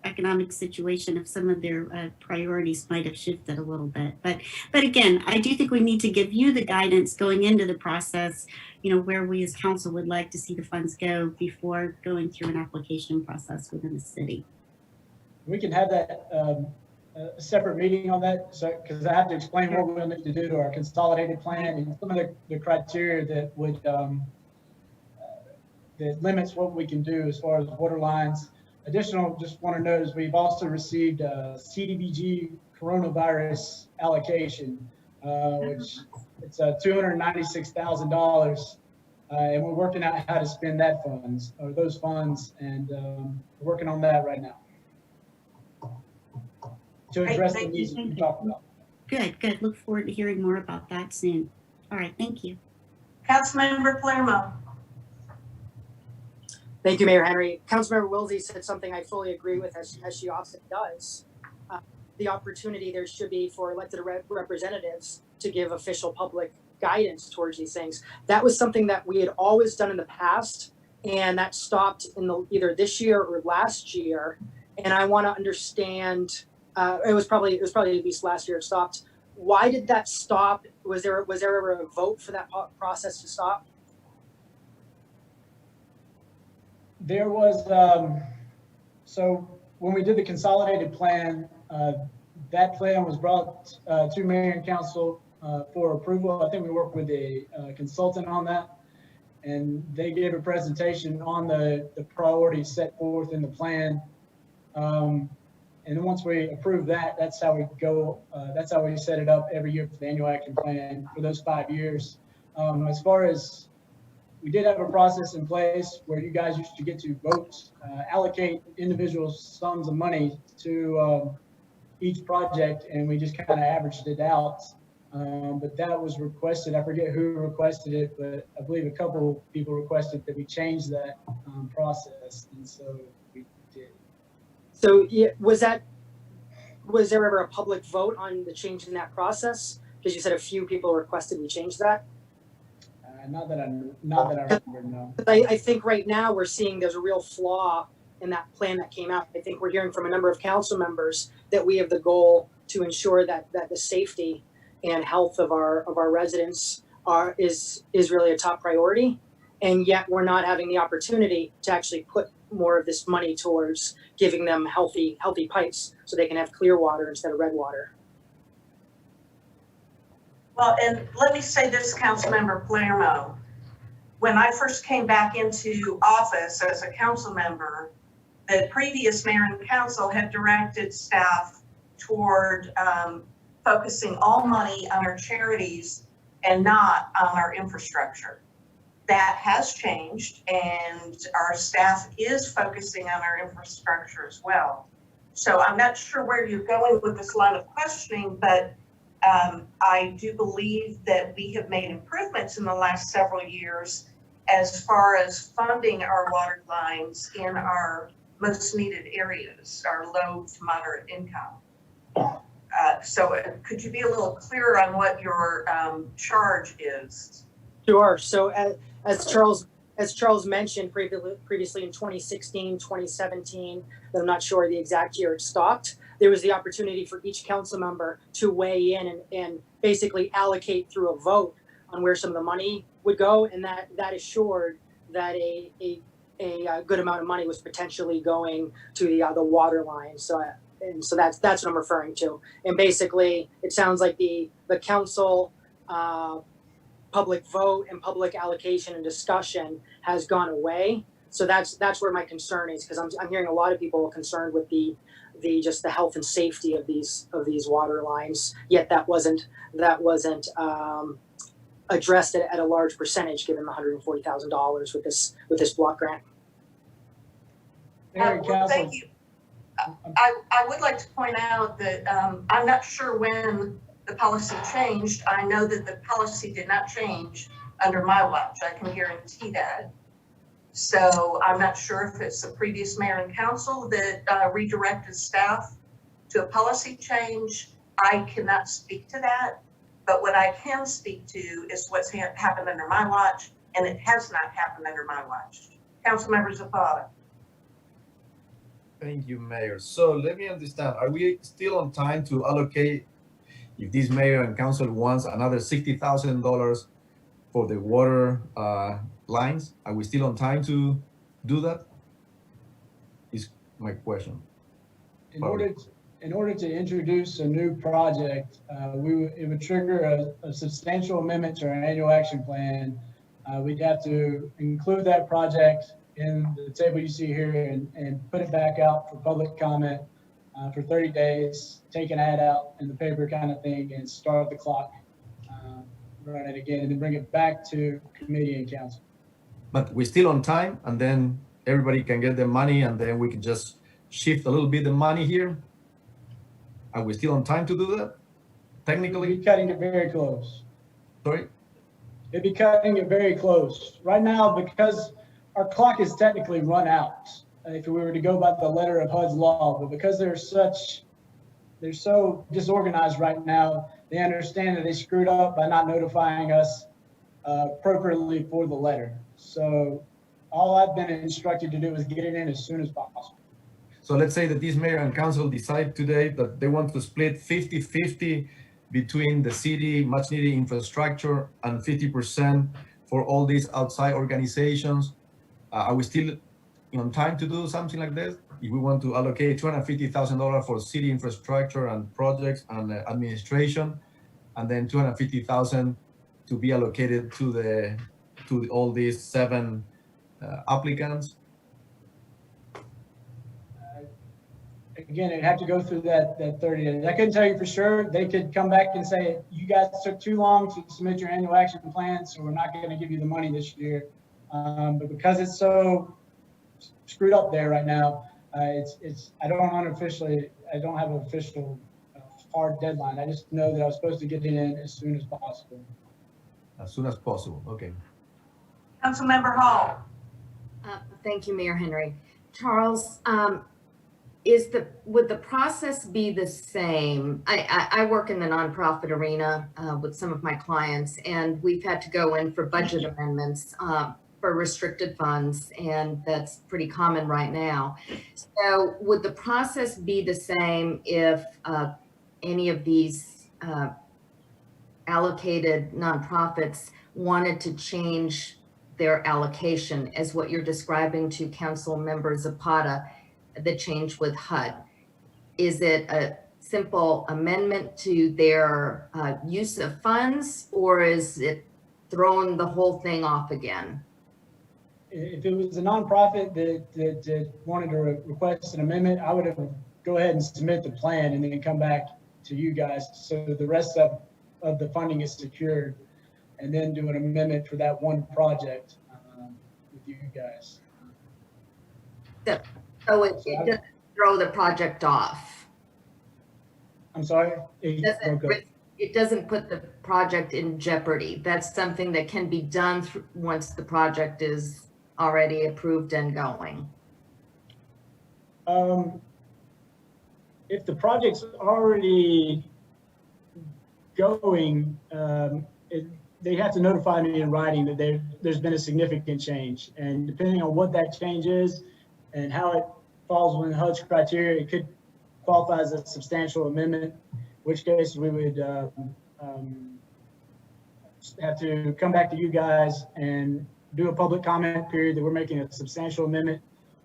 economic situation, if some of their priorities might have shifted a little bit. But again, I do think we need to give you the guidance going into the process, where we as council would like to see the funds go before going through an application process within the city. We can have that a separate meeting on that, so because I have to explain what we'll need to do to our consolidated plan and some of the criteria that would that limits what we can do as far as water lines. Additional, just want to note is we've also received a Cdbg coronavirus allocation, which it's $296,000, and we're working out how to spend those funds, and we're working on that right now to address the needs that we talked about. Good. Look forward to hearing more about that soon. All right, thank you. Councilmember Palermo. Thank you, Mayor Henry. Councilmember Wilsey said something I fully agree with, as she often does. The opportunity there should be for elected representatives to give official public guidance towards these things. That was something that we had always done in the past, and that stopped in either this year or last year. And I want to understand. It was probably at least last year it stopped. Why did that stop? Was there ever a vote for that process to stop? There was, so when we did the consolidated plan, that plan was brought to Mayor and Council for approval. I think we worked with a consultant on that, and they gave a presentation on the priorities set forth in the plan. And then once we approved that, that's how we go. That's how we set it up every year for the annual action plan for those 5 years. As far as we did have a process in place where you guys used to get to vote, allocate individual sums of money to each project, and we just kind of averaged it out. But that was requested. I forget who requested it, but I believe a couple people requested that we change that process, and so we did. So yeah, was there ever a public vote on the change in that process? Because you said a few people requested we change that. Not that I remember, no. I think right now we're seeing there's a real flaw in that plan that came out. I think we're hearing from a number of council members that we have the goal to ensure that the safety and health of our residents is really a top priority, and yet we're not having the opportunity to actually put more of this money towards giving them healthy pipes so they can have clear water instead of red water. Well, and let me say this, Councilmember Palermo. When I first came back into office as a council member, the previous mayor and council had directed staff toward focusing all money on our charities and not on our infrastructure. That has changed, and our staff is focusing on our infrastructure as well. So I'm not sure where you're going with this line of questioning, but I do believe that we have made improvements in the last several years as far as funding our water lines in our most needed areas, our low to moderate income. So could you be a little clearer on what your charge is? Sure. So as Charles mentioned previously in 2016, 2017, I'm not sure the exact year it stopped, there was the opportunity for each council member to weigh in and basically allocate through a vote on where some of the money would go, and that assured that a good amount of money was potentially going to the water line. So that's what I'm referring to. And basically, it sounds like the council public vote and public allocation and discussion has gone away. So that's where my concern is, because I'm hearing a lot of people concerned with the just the health and safety of these water lines. Yet that wasn't addressed at a large percentage, given the $140,000 with this block grant. Well, thank you. I would like to point out that I'm not sure when the policy changed. I know that the policy did not change under my watch. I can guarantee that. So I'm not sure if it's the previous mayor and council that redirected staff to a policy change. I cannot speak to that, but what I can speak to is what's happened under my watch, and it has not happened under my watch. Councilmember Zapata. Thank you, Mayor. So let me understand, are we still on time to allocate, if this mayor and council wants another $60,000 for the water lines? Are we still on time to do that? Is my question. In order to introduce a new project, it would trigger a substantial amendment to our annual action plan. We'd have to include that project in the table you see here and put it back out for public comment for 30 days, take an ad out in the paper kind of thing, and start the clock, run it again, and then bring it back to committee and council. But we're still on time, and then everybody can get their money, and then we can just shift a little bit of money here. Are we still on time to do that? Technically? We'd be cutting it very close. Sorry? It'd be cutting it very close. Right now, because our clock is technically run out, if we were to go by the letter of HUD's law, but because they're so disorganized right now, they understand that they screwed up by not notifying us appropriately for the letter. So all I've been instructed to do is get it in as soon as possible. So let's say that this mayor and council decide today that they want to split 50-50 between the city much needed infrastructure and 50% for all these outside organizations. Are we still on time to do something like this? If we want to allocate $250,000 for city infrastructure and projects and administration, and then $250,000 to be allocated to all these 7 applicants? Again, it'd have to go through that 30 days. I couldn't tell you for sure. They could come back and say, you guys took too long to submit your annual action plan, so we're not going to give you the money this year. But because it's so screwed up there right now, I don't have an official hard deadline. I just know that I was supposed to get it in as soon as possible. As soon as possible, okay. Councilmember Hall. Thank you, Mayor Henry. Charles, would the process be the same? I work in the nonprofit arena with some of my clients, and we've had to go in for budget amendments for restricted funds, and that's pretty common right now. So would the process be the same if any of these allocated nonprofits wanted to change their allocation, as what you're describing to Council Member Zapata, the change with HUD? Is it a simple amendment to their use of funds, or is it throwing the whole thing off again? If it was a nonprofit that wanted to request an amendment, I would have go ahead and submit the plan and then come back to you guys so the rest of the funding is secured, and then do an amendment for that one project with you guys. So it doesn't throw the project off. I'm sorry? It doesn't put the project in jeopardy. That's something that can be done once the project is already approved and going. If the project's already going, they have to notify me in writing that there's been a significant change. And depending on what that change is and how it falls within HUD's criteria, it could qualify as a substantial amendment, in which case we would have to come back to you guys and do a public comment period that we're making a substantial amendment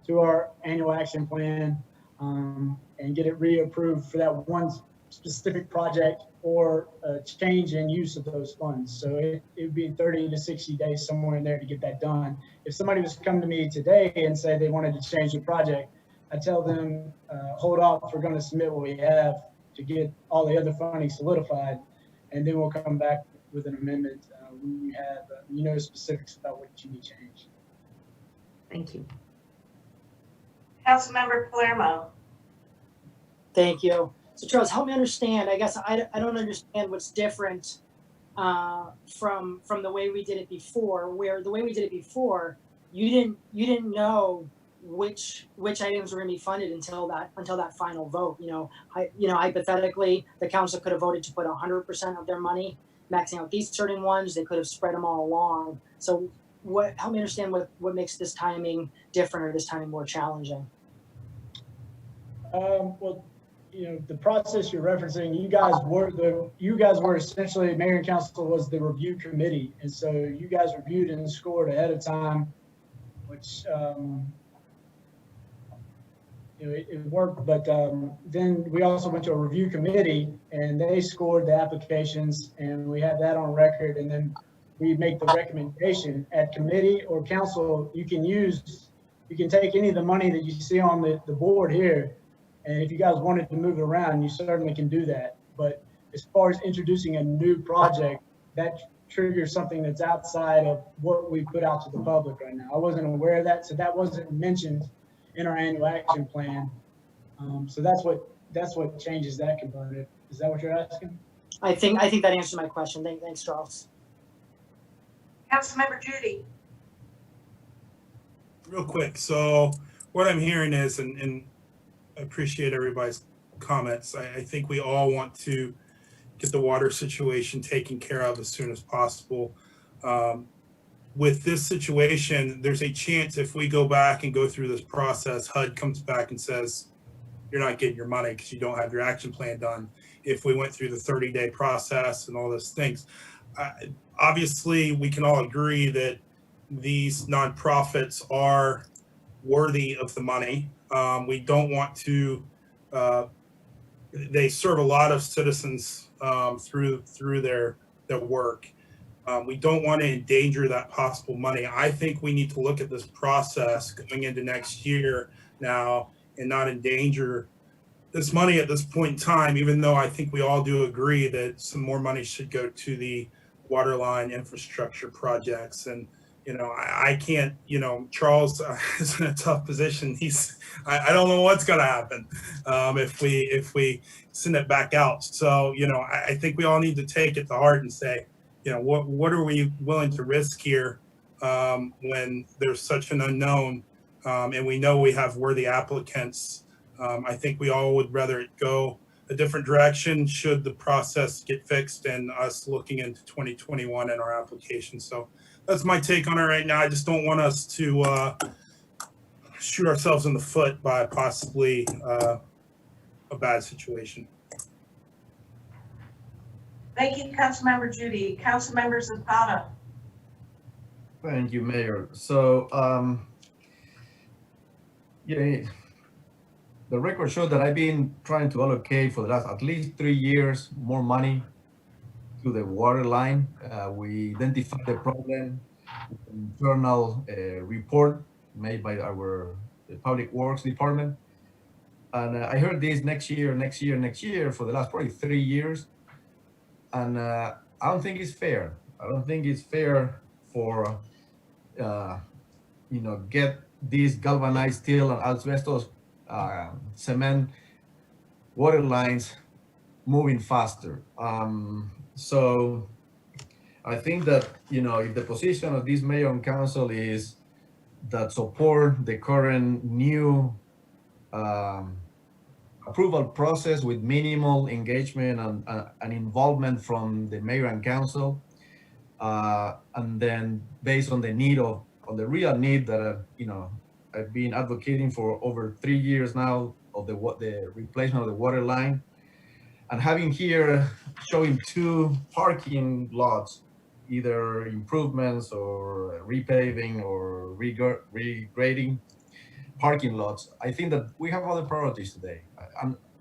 to our annual action plan, and get it reapproved for that one specific project or a change in use of those funds. So it would be 30 to 60 days, somewhere in there, to get that done. If somebody was to come to me today and say they wanted to change the project, I tell them, hold off, we're going to submit what we have to get all the other funding solidified, and then we'll come back with an amendment when you have, specifics about what you need changed. Thank you. Councilmember Palermo. Thank you. So Charles, help me understand. I guess I don't understand what's different from the way we did it before. Where the way we did it before, you didn't know which items were going to be funded until that final vote. Hypothetically, the council could have voted to put 100% of their money, maxing out these certain ones. They could have spread them all along. So help me understand what makes this timing different or this timing more challenging. Well, the process you're referencing, you guys were essentially, mayor and council was the review committee. And so you guys reviewed and scored ahead of time, which, it worked, but then we also went to a review committee and they scored the applications and we have that on record, and then we make the recommendation at committee or council. You can take any of the money that you see on the board here, and if you guys wanted to move it around, you certainly can do that. But as far as introducing a new project, that triggers something that's outside of what we put out to the public right now. I wasn't aware of that, so that wasn't mentioned in our annual action plan. So that's what changes that component. Is that what you're asking? I think that answered my question. Thanks, Charles. Councilmember Judy. Real quick. So what I'm hearing is, and I appreciate everybody's comments. I think we all want to get the water situation taken care of as soon as possible. With this situation, there's a chance if we go back and go through this process, HUD comes back and says, you're not getting your money because you don't have your action plan done. If we went through the 30-day process and all those things, obviously we can all agree that these nonprofits are worthy of the money. We don't want to, they serve a lot of citizens through their work. We don't want to endanger that possible money. I think we need to look at this process going into next year now and not endanger this money at this point in time, even though I think we all do agree that some more money should go to the waterline infrastructure projects. And, I can't, Charles is in a tough position. I don't know what's going to happen if we send it back out. So, I think we all need to take it to heart and say, what are we willing to risk here when there's such an unknown and we know we have worthy applicants. I think we all would rather it go a different direction should the process get fixed and us looking into 2021 in our application. So that's my take on it right now. I just don't want us to shoot ourselves in the foot by possibly a bad situation. Thank you, Councilmember Judy. Councilmember Zapata. Thank you, Mayor. So, the record showed that I've been trying to allocate for the last at least 3 years more money to the water line. We identified the problem, internal report made by our Public Works Department. And I heard this next year for the last probably 3 years. And I don't think it's fair. I don't think it's fair for, get these galvanized steel and asbestos cement water lines moving faster. So I think that, if the position of this mayor and council is that support the current new approval process with minimal engagement and involvement from the mayor and council, and then based on the the real need that I've been advocating for over 3 years now of the replacement of the water line, and having here showing 2 parking lots, either improvements or repaving or regrading parking lots. I think that we have other priorities today.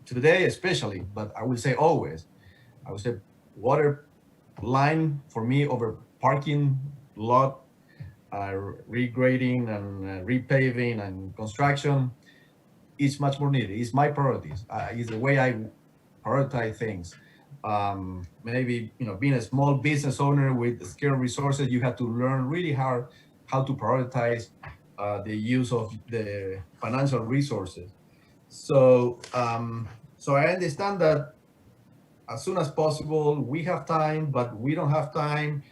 Today especially, but I will say always. I would say water line for me over parking lot, regrading and repaving and construction is much more needed. It's my priorities. It's the way I prioritize things. Maybe, being a small business owner with scarce resources, you have to learn really hard how to prioritize the use of the financial resources. So, so I understand that as soon as possible, we have time, but we don't have time.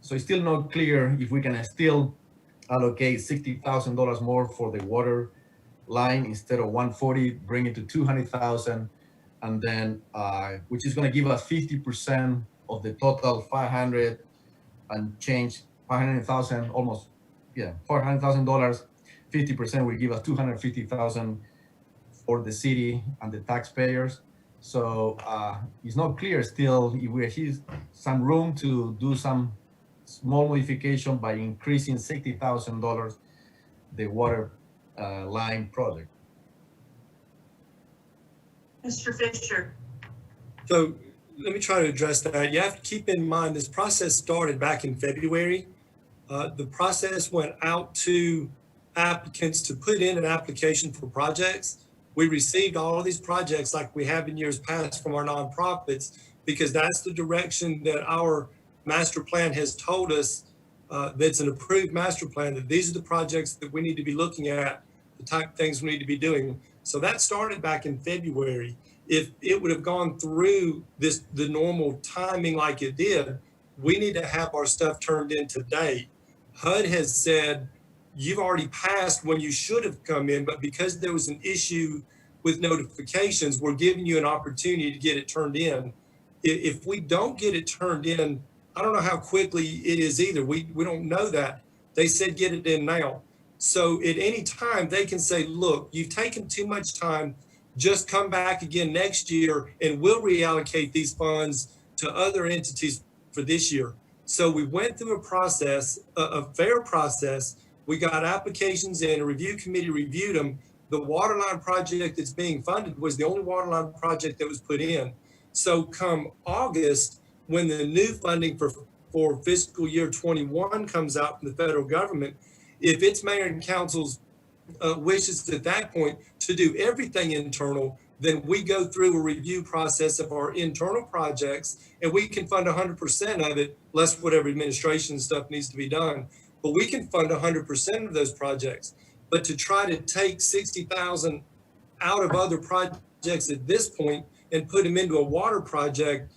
So it's still not clear if we can still allocate $60,000 more for the water line instead of 140, bring it to 200,000, and then which is going to give us 50% of the total 500 and change 500,000, almost, yeah, $400,000. 50% will give us 250,000 for the city and the taxpayers. So it's not clear still if we have some room to do some small modification by increasing $60,000 the water line project. Mr. Fisher. So let me try to address that. You have to keep in mind this process started back in February. The process went out to applicants to put in an application for projects. We received all of these projects like we have in years past from our nonprofits, because that's the direction that our master plan has told us, that's an approved master plan, that these are the projects that we need to be looking at, the type of things we need to be doing. So that started back in February. If it would have gone through the normal timing like it did, we need to have our stuff turned in today. HUD has said, you've already passed when you should have come in, but because there was an issue with notifications, we're giving you an opportunity to get it turned in. If we don't get it turned in, I don't know how quickly it is either. We don't know that. They said get it in now. So at any time they can say, look, you've taken too much time, just come back again next year and we'll reallocate these funds to other entities for this year. So we went through a process, a fair process. We got applications in, a review committee reviewed them. The waterline project that's being funded was the only waterline project that was put in. So come August, when the new funding for fiscal year 21 comes out from the federal government, if it's mayor and council's wishes at that point to do everything internal, then we go through a review process of our internal projects and we can fund 100% of it, less whatever administration stuff needs to be done. But we can fund 100% of those projects. But to try to take 60,000 out of other projects at this point and put them into a water project,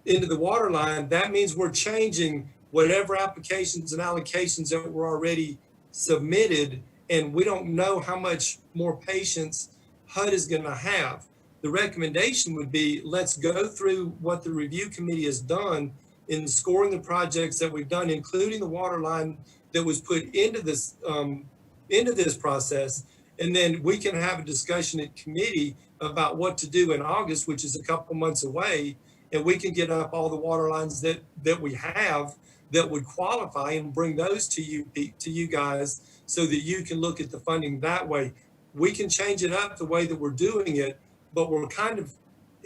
into the water line, that means we're changing whatever applications and allocations that were already submitted, and we don't know how much more patience HUD is going to have. The recommendation would be, let's go through what the review committee has done in scoring the projects that we've done, including the water line that was put into this process, and then we can have a discussion at committee about what to do in August, which is a couple months away, and we can get up all the water lines that we have that would qualify and bring those to you guys so that you can look at the funding that way. We can change it up the way that we're doing it, but we're kind of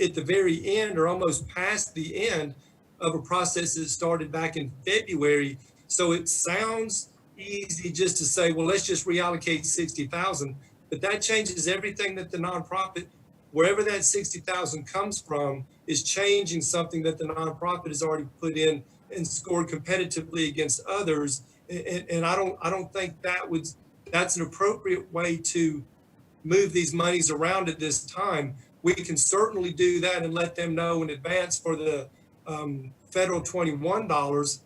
at the very end or almost past the end of a process that started back in February. So it sounds easy just to say, well, let's just reallocate 60,000, but that changes everything that the nonprofit, wherever that 60,000 comes from, is changing something that the nonprofit has already put in and scored competitively against others. And I don't think that's an appropriate way to move these monies around at this time. We can certainly do that and let them know in advance for the federal $21,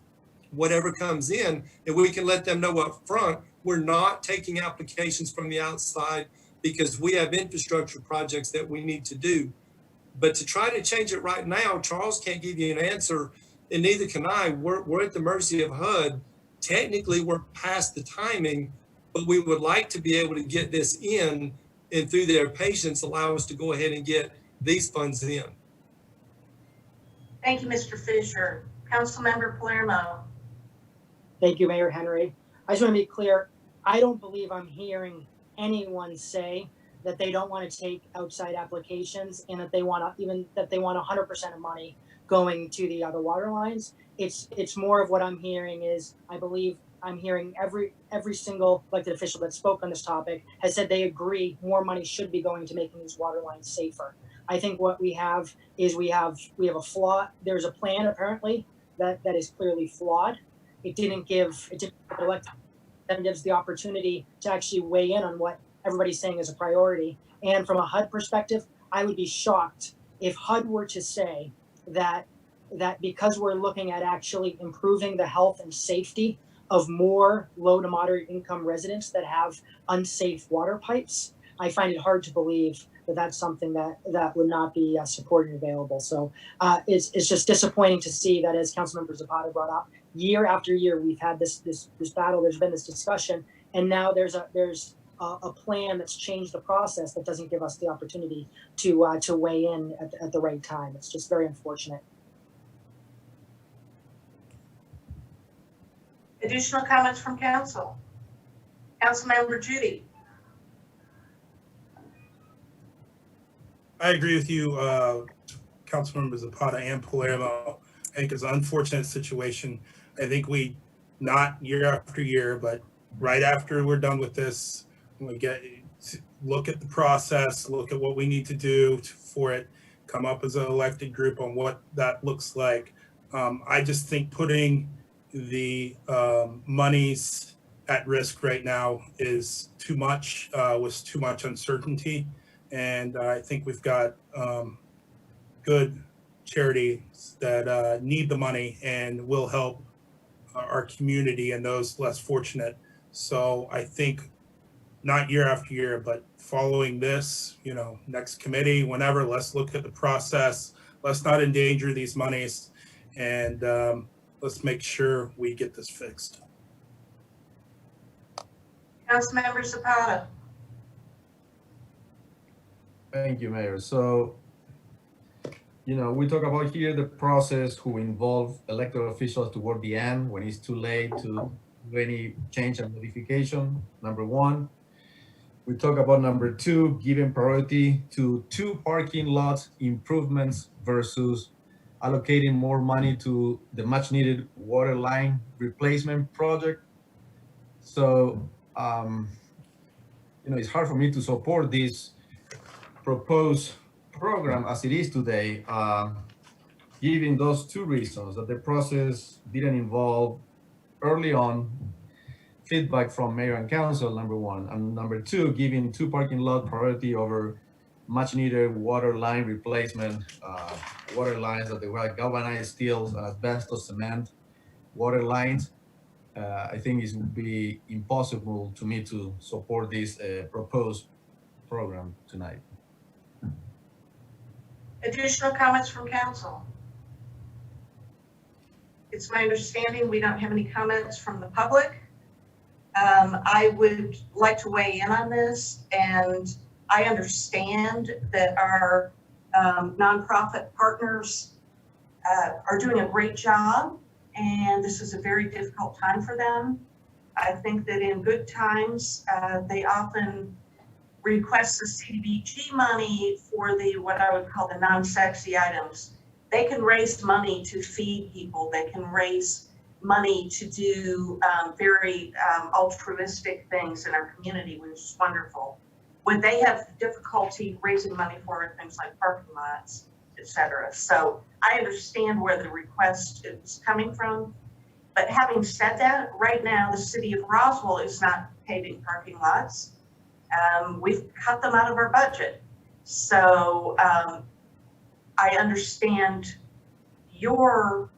whatever comes in, and we can let them know up front, we're not taking applications from the outside because we have infrastructure projects that we need to do. But to try to change it right now, Charles can't give you an answer, and neither can I. We're at the mercy of HUD. Technically, we're past the timing, but we would like to be able to get this in, and through their patience, allow us to go ahead and get these funds in. Thank you, Mr. Fisher. Councilmember Palermo. Thank you, Mayor Henry. I just want to be clear. I don't believe I'm hearing anyone say that they don't want to take outside applications and that they want 100% of money going to the other water lines. It's more of what I'm hearing is, I believe I'm hearing every single elected official that spoke on this topic has said they agree more money should be going to making these water lines safer. I think what we have is we have a flaw. There's a plan apparently that is clearly flawed. It didn't give elected representatives the opportunity to actually weigh in on what everybody's saying is a priority. And from a HUD perspective, I would be shocked if HUD were to say that because we're looking at actually improving the health and safety of more low to moderate income residents that have unsafe water pipes, I find it hard to believe that that's something that would not be supported and available. So it's just disappointing to see that, as Councilmember Zapata brought up, year after year we've had this battle. There's been this discussion, and now there's a plan that's changed the process that doesn't give us the opportunity to weigh in at the right time. It's just very unfortunate. Additional comments from council? Councilmember Judy. I agree with you, Councilmember Zapata and Palermo. I think it's an unfortunate situation. I think we, not year after year, but right after we're done with this, we look at the process, look at what we need to do for it, come up as an elected group on what that looks like. I just think putting the monies at risk right now is too much, with too much uncertainty. And I think we've got good charities that need the money and will help our community and those less fortunate. So I think not year after year, but following this, next committee, whenever, let's look at the process. Let's not endanger these monies, and let's make sure we get this fixed. Councilmember Zapata. Thank you, Mayor. So, we talk about here the process who involve elected officials toward the end when it's too late to do any change and modification, number one. We talk about number two, giving priority to 2 parking lot improvements versus allocating more money to the much needed water line replacement project. So, it's hard for me to support this proposed program as it is today, given those 2 reasons: that the process didn't involve early on feedback from mayor and council, number one, and number 2, giving 2 parking lot priority over much needed water line replacement, water lines that they were galvanized steels and asbestos cement water lines. I think it would be impossible to me to support this proposed program tonight. Additional comments from council? It's my understanding we don't have any comments from the public. I would like to weigh in on this, and I understand that our nonprofit partners are doing a great job, and this is a very difficult time for them. I think that in good times, they often request the Cdbg money for what I would call the non-sexy items. They can raise money to feed people. They can raise money to do very altruistic things in our community, which is wonderful. When they have difficulty raising money for things like parking lots, et cetera. So I understand where the request is coming from. But having said that, right now, the city of Roswell is not paving parking lots. We've cut them out of our budget. So I understand your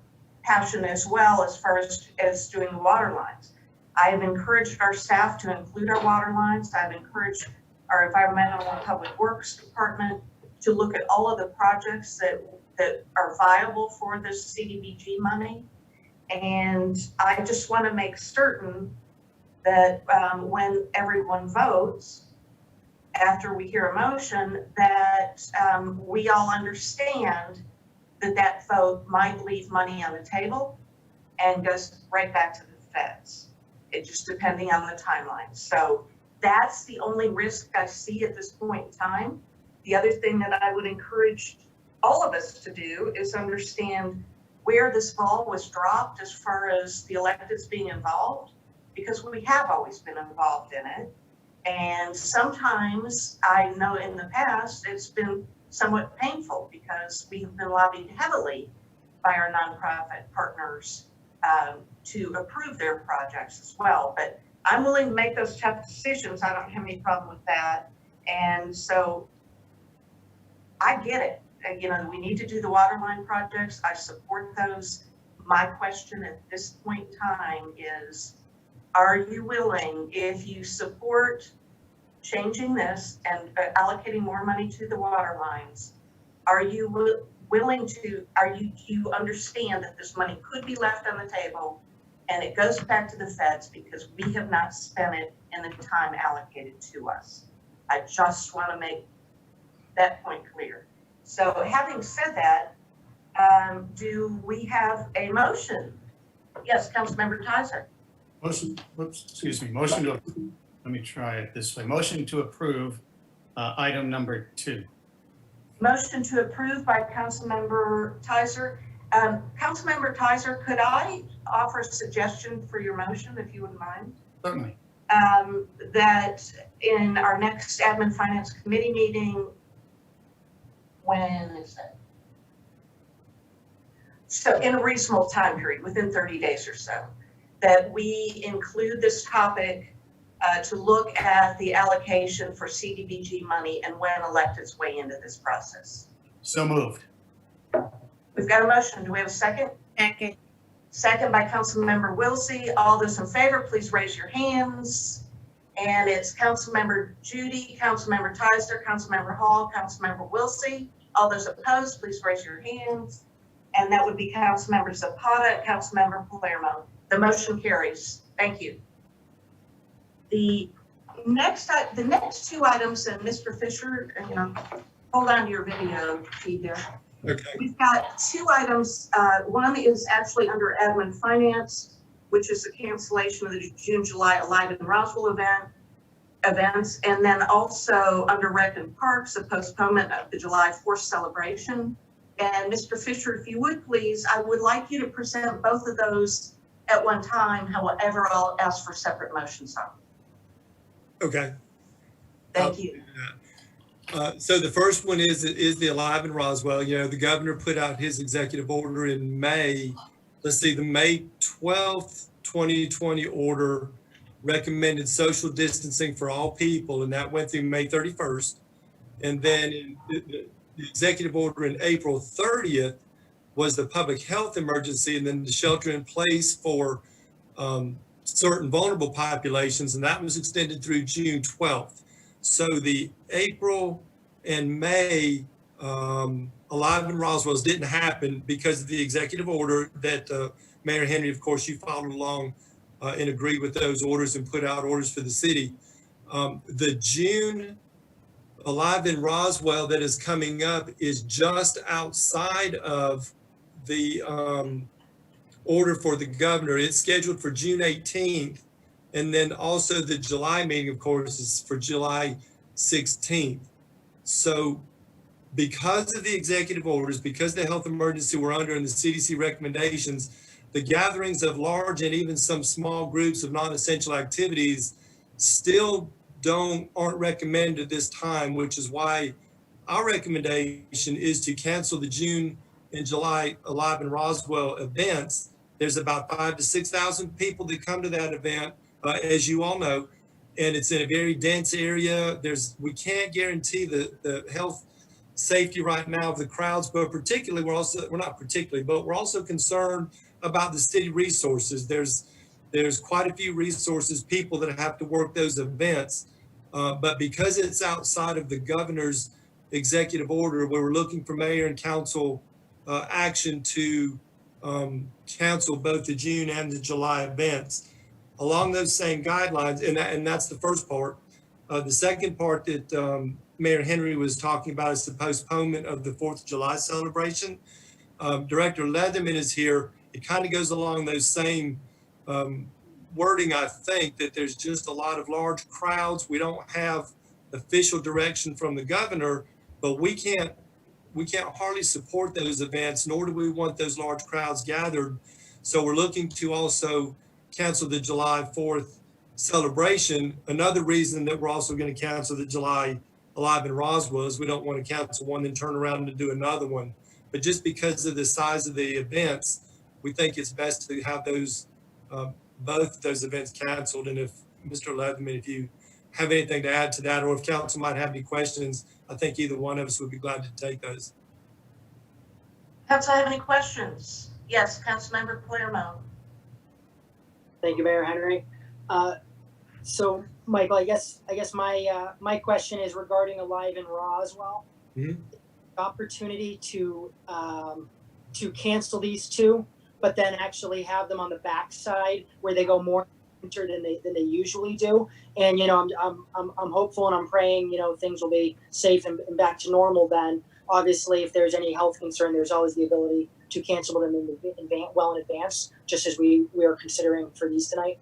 passion as well as far as doing the water lines. I have encouraged our staff to include our water lines. I've encouraged our Environmental and Public Works Department to look at all of the projects that are viable for this Cdbg money. And I just want to make certain that when everyone votes, after we hear a motion, that we all understand that vote might leave money on the table and goes right back to the feds. It just depending on the timeline. So that's the only risk I see at this point in time. The other thing that I would encourage all of us to do is understand where this ball was dropped as far as the electeds being involved. because we have always been involved in it. And sometimes I know in the past it's been somewhat painful because we've been lobbied heavily by our nonprofit partners to approve their projects as well. But I'm willing to make those tough decisions. I don't have any problem with that. And so I get it. You know, we need to do the water line projects. I support those. My question at this point in time is, are you willing, if you support changing this and allocating more money to the water lines, are you willing to, do you understand that this money could be left on the table and it goes back to the feds because we have not spent it in the time allocated to us? I just want to make that point clear. So having said that, do we have a motion? Yes, Councilmember Tyser. Motion, motion to, let me try it this way. Motion to approve item number 2. Motion to approve by Councilmember Tyser. Councilmember Tyser, could I offer a suggestion for your motion, if you wouldn't mind? Certainly. That in our next Admin Finance Committee meeting, when is that? So in a reasonable time period, within 30 days or so, that we include this topic to look at the allocation for CDBG money and when elect its way into this process. So moved. We've got a motion. Do we have a second? Second. Second by Councilmember Wilsey. All those in favor, please raise your hands. And it's Councilmember Judy, Councilmember Tyser, Councilmember Hall, Councilmember Wilsey. All those opposed, please raise your hands. And that would be Councilmember Zapata and Councilmember Palermo. The motion carries. Thank you. The next 2 items, and Mr. Fisher, you know, hold on to your video feed there. Okay. We've got 2 items. One is actually under Admin Finance, which is the cancellation of the June, July Alive in Roswell events, and then also under Rec and Parks, a postponement of the July 4th celebration. And Mr. Fisher, if you would please, I would like you to present both of those at one time. However, I'll ask for separate motions on. Okay. Thank you. So the first one is the Alive in Roswell. You know, the governor put out his executive order in May. Let's see, the May 12th, 2020 order recommended social distancing for all people, and that went through May 31st. And then the executive order in April 30th was the public health emergency, and then the shelter in place for certain vulnerable populations, and that was extended through June 12th. So the April and May Alive in Roswell's didn't happen because of the executive order that Mayor Henry, of course, you followed along and agreed with those orders and put out orders for the city. The June Alive in Roswell that is coming up is just outside of the order for the governor. It's scheduled for June 18th. And then also the July meeting, of course, is for July 16th. So because of the executive orders, because the health emergency we're under and the CDC recommendations, the gatherings of large and even some small groups of non-essential activities still aren't recommended at this time, which is why our recommendation is to cancel the June and July Alive in Roswell events. There's about 5,000 to 6,000 people that come to that event, as you all know, and it's in a very dense area. We can't guarantee the health safety right now of the crowds, but particularly we're also concerned about the city resources. There's quite a few resources, people that have to work those events, but because it's outside of the governor's executive order, we were looking for mayor and council action to cancel both the June and the July events along those same guidelines. And that's the first part. The second part that Mayor Henry was talking about is the postponement of the 4th of July celebration. Director Leatherman is here. It kind of goes along those same wording, I think, that there's just a lot of large crowds. We don't have official direction from the governor, but we can't hardly support those events, nor do we want those large crowds gathered. So we're looking to also cancel the July 4th celebration. Another reason that we're also going to cancel the July Alive in Roswell is we don't want to cancel one, then turn around and do another one. But just because of the size of the events, we think it's best to have those, both those events canceled. And if Mr. Leatherman, if you have anything to add to that, or if council might have any questions, I think either one of us would be glad to take those. Council have any questions? Yes, Councilmember Palermo. Thank you, Mayor Henry. So, Michael, I guess my question is regarding Alive in Roswell. Mhm. Opportunity to cancel these two, but then actually have them on the backside where they go more winter than they usually do. And I'm hopeful and I'm praying things will be safe and back to normal. Then obviously, if there's any health concern, there's always the ability to cancel them in advance, just as we are considering for these tonight.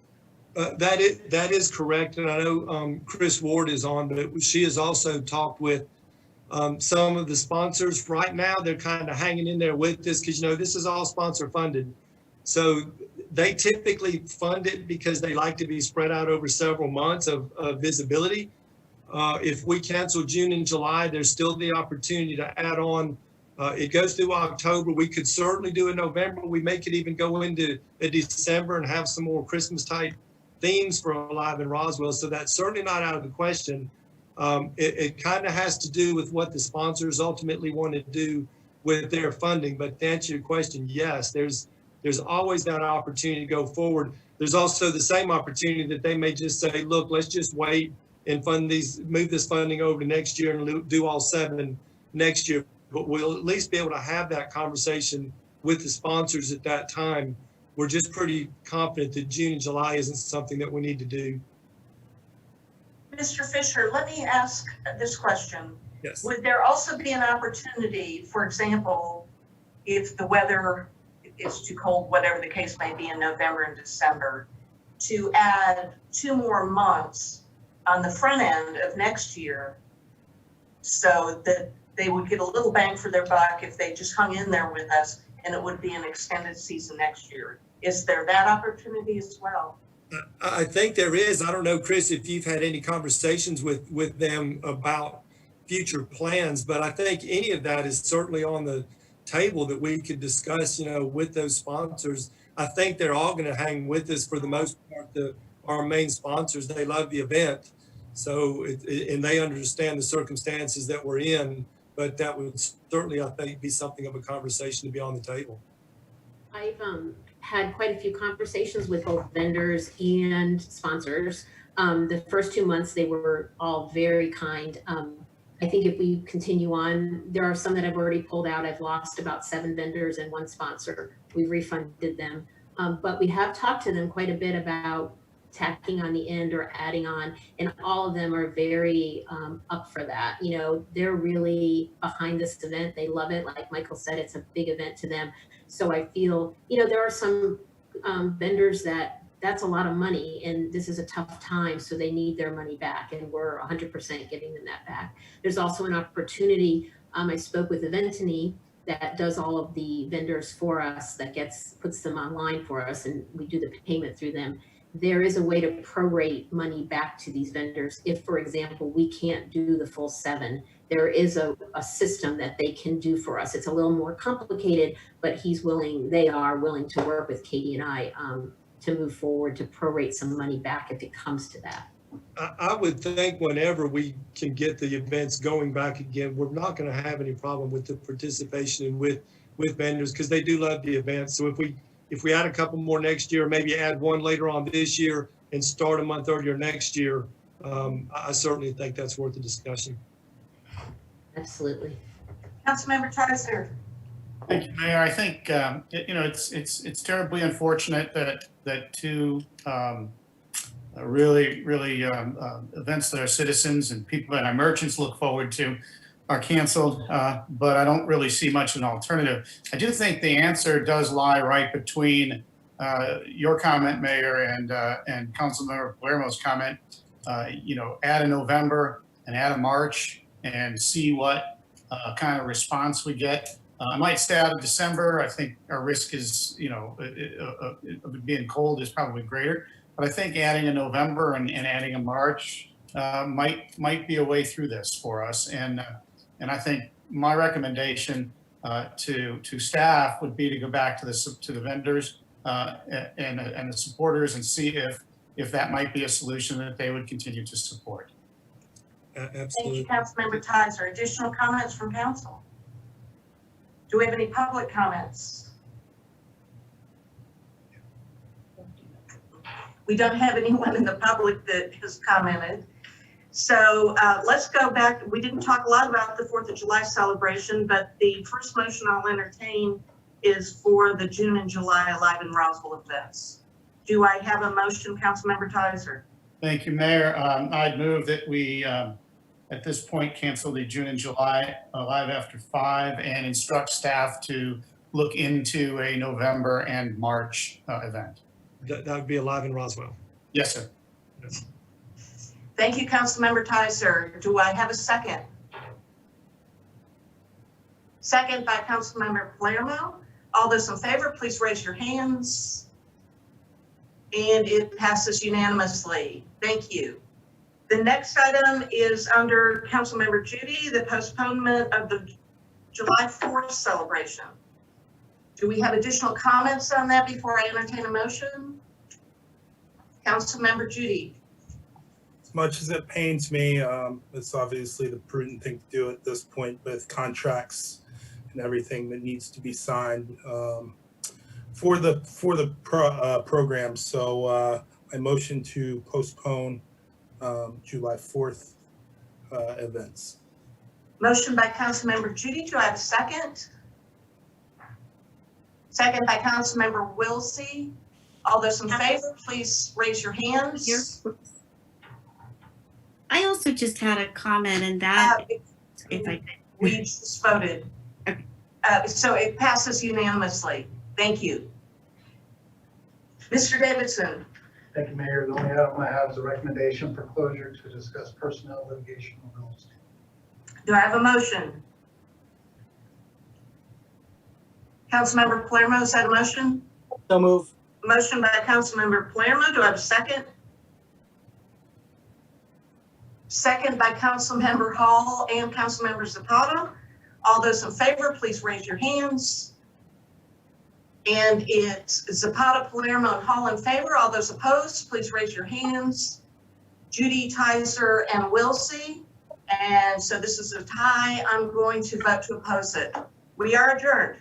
That is correct, and I know Chris Ward is on, but she has also talked with some of the sponsors. Right now, they're kind of hanging in there with this because this is all sponsor funded. So they typically fund it because they like to be spread out over several months of visibility. If we cancel June and July, there's still the opportunity to add on. It goes through October. We could certainly do in November. We may could even go into December and have some more Christmas type themes for Alive in Roswell. So that's certainly not out of the question. It kind of has to do with what the sponsors ultimately want to do with their funding. But to answer your question, yes, there's always that opportunity to go forward. There's also the same opportunity that they may just say, look, let's just wait and move this funding over to next year and do all 7 next year. But we'll at least be able to have that conversation with the sponsors at that time. We're just pretty confident that June and July isn't something that we need to do. Mr. Fisher, let me ask this question. Yes. Would there also be an opportunity, for example, if the weather is too cold, whatever the case may be in November and December, to add 2 more months on the front end of next year so that they would get a little bang for their buck if they just hung in there with us, and it would be an extended season next year? Is there that opportunity as well? I think there is. I don't know, Chris, if you've had any conversations with them about future plans, but I think any of that is certainly on the table that we could discuss, with those sponsors. I think they're all going to hang with us for the most part. Our main sponsors, they love the event. So, and they understand the circumstances that we're in, but that would certainly, I think, be something of a conversation to be on the table. I've had quite a few conversations with both vendors and sponsors. The first 2 months, they were all very kind. I think if we continue on, there are some that I've already pulled out. I've lost about 7 vendors and 1 sponsor. We've refunded them. But we have talked to them quite a bit about tacking on the end or adding on, and all of them are very up for that. They're really behind this event. They love it. Like Michael said, it's a big event to them. So I feel, there are some vendors that's a lot of money and this is a tough time, so they need their money back, and we're 100% giving them that back. There's also an opportunity. I spoke with Eventini that does all of the vendors for us, that puts them online for us, and we do the payment through them. There is a way to prorate money back to these vendors. If, for example, we can't do the full 7, there is a system that they can do for us. It's a little more complicated, but they are willing to work with Katie and I to move forward to prorate some money back if it comes to that. I would think whenever we can get the events going back again, we're not going to have any problem with the participation and with vendors, because they do love the events. So if we add a couple more next year, maybe add 1 later on this year and start a month earlier next year, I certainly think that's worth a discussion. Absolutely. Councilmember Tizer. Thank you, Mayor. I think it's terribly unfortunate that 2 really events that our citizens and people and our merchants look forward to are canceled, but I don't really see much of an alternative. I do think the answer does lie right between your comment, Mayor, and Councilmember Palermo's comment. Add a November and add a March and see what kind of response we get. I might stay out of December. I think our risk is, of it being cold is probably greater. But I think adding a November and adding a March might be a way through this for us. And I think my recommendation to staff would be to go back to the vendors and the supporters and see if that might be a solution that they would continue to support. Absolutely. Thank you, Councilmember Tizer. Additional comments from council? Do we have any public comments? We don't have anyone in the public that has commented. So let's go back. We didn't talk a lot about the 4th of July celebration, but the first motion I'll entertain is for the June and July Alive in Roswell events. Do I have a motion, Councilmember Tizer? Thank you, Mayor. I'd move that we, at this point, cancel the June and July Alive After 5 and instruct staff to look into a November and March event. That would be Alive in Roswell. Yes, sir. Yes. Thank you, Councilmember Tizer. Do I have a second? Second by Councilmember Palermo. All those in favor, please raise your hands. And it passes unanimously. Thank you. The next item is under Councilmember Judy, the postponement of the July 4th celebration. Do we have additional comments on that before I entertain a motion? Councilmember Judy. As much as it pains me, it's obviously the prudent thing to do at this point with contracts and everything that needs to be signed for the program. So I motion to postpone July 4th events. Motion by Councilmember Judy. Do I have a second? Second by Councilmember Wilsey. All those in favor, please raise your hands. I also just had a comment, and that if I could. We just voted. Okay. So it passes unanimously. Thank you. Mr. Davidson. Thank you, Mayor. The only item I have is a recommendation for closure to discuss personnel litigation on real estate. Do I have a motion? Councilmember Palermo, is that a motion? So move. Motion by Councilmember Palermo. Do I have a second? Second by Councilmember Hall and Councilmember Zapata. All those in favor, please raise your hands. And it's Zapata, Palermo, and Hall in favor. All those opposed, please raise your hands. Judy, Tizer, and Wilsey. And so this is a tie. I'm going to vote to oppose it. We are adjourned.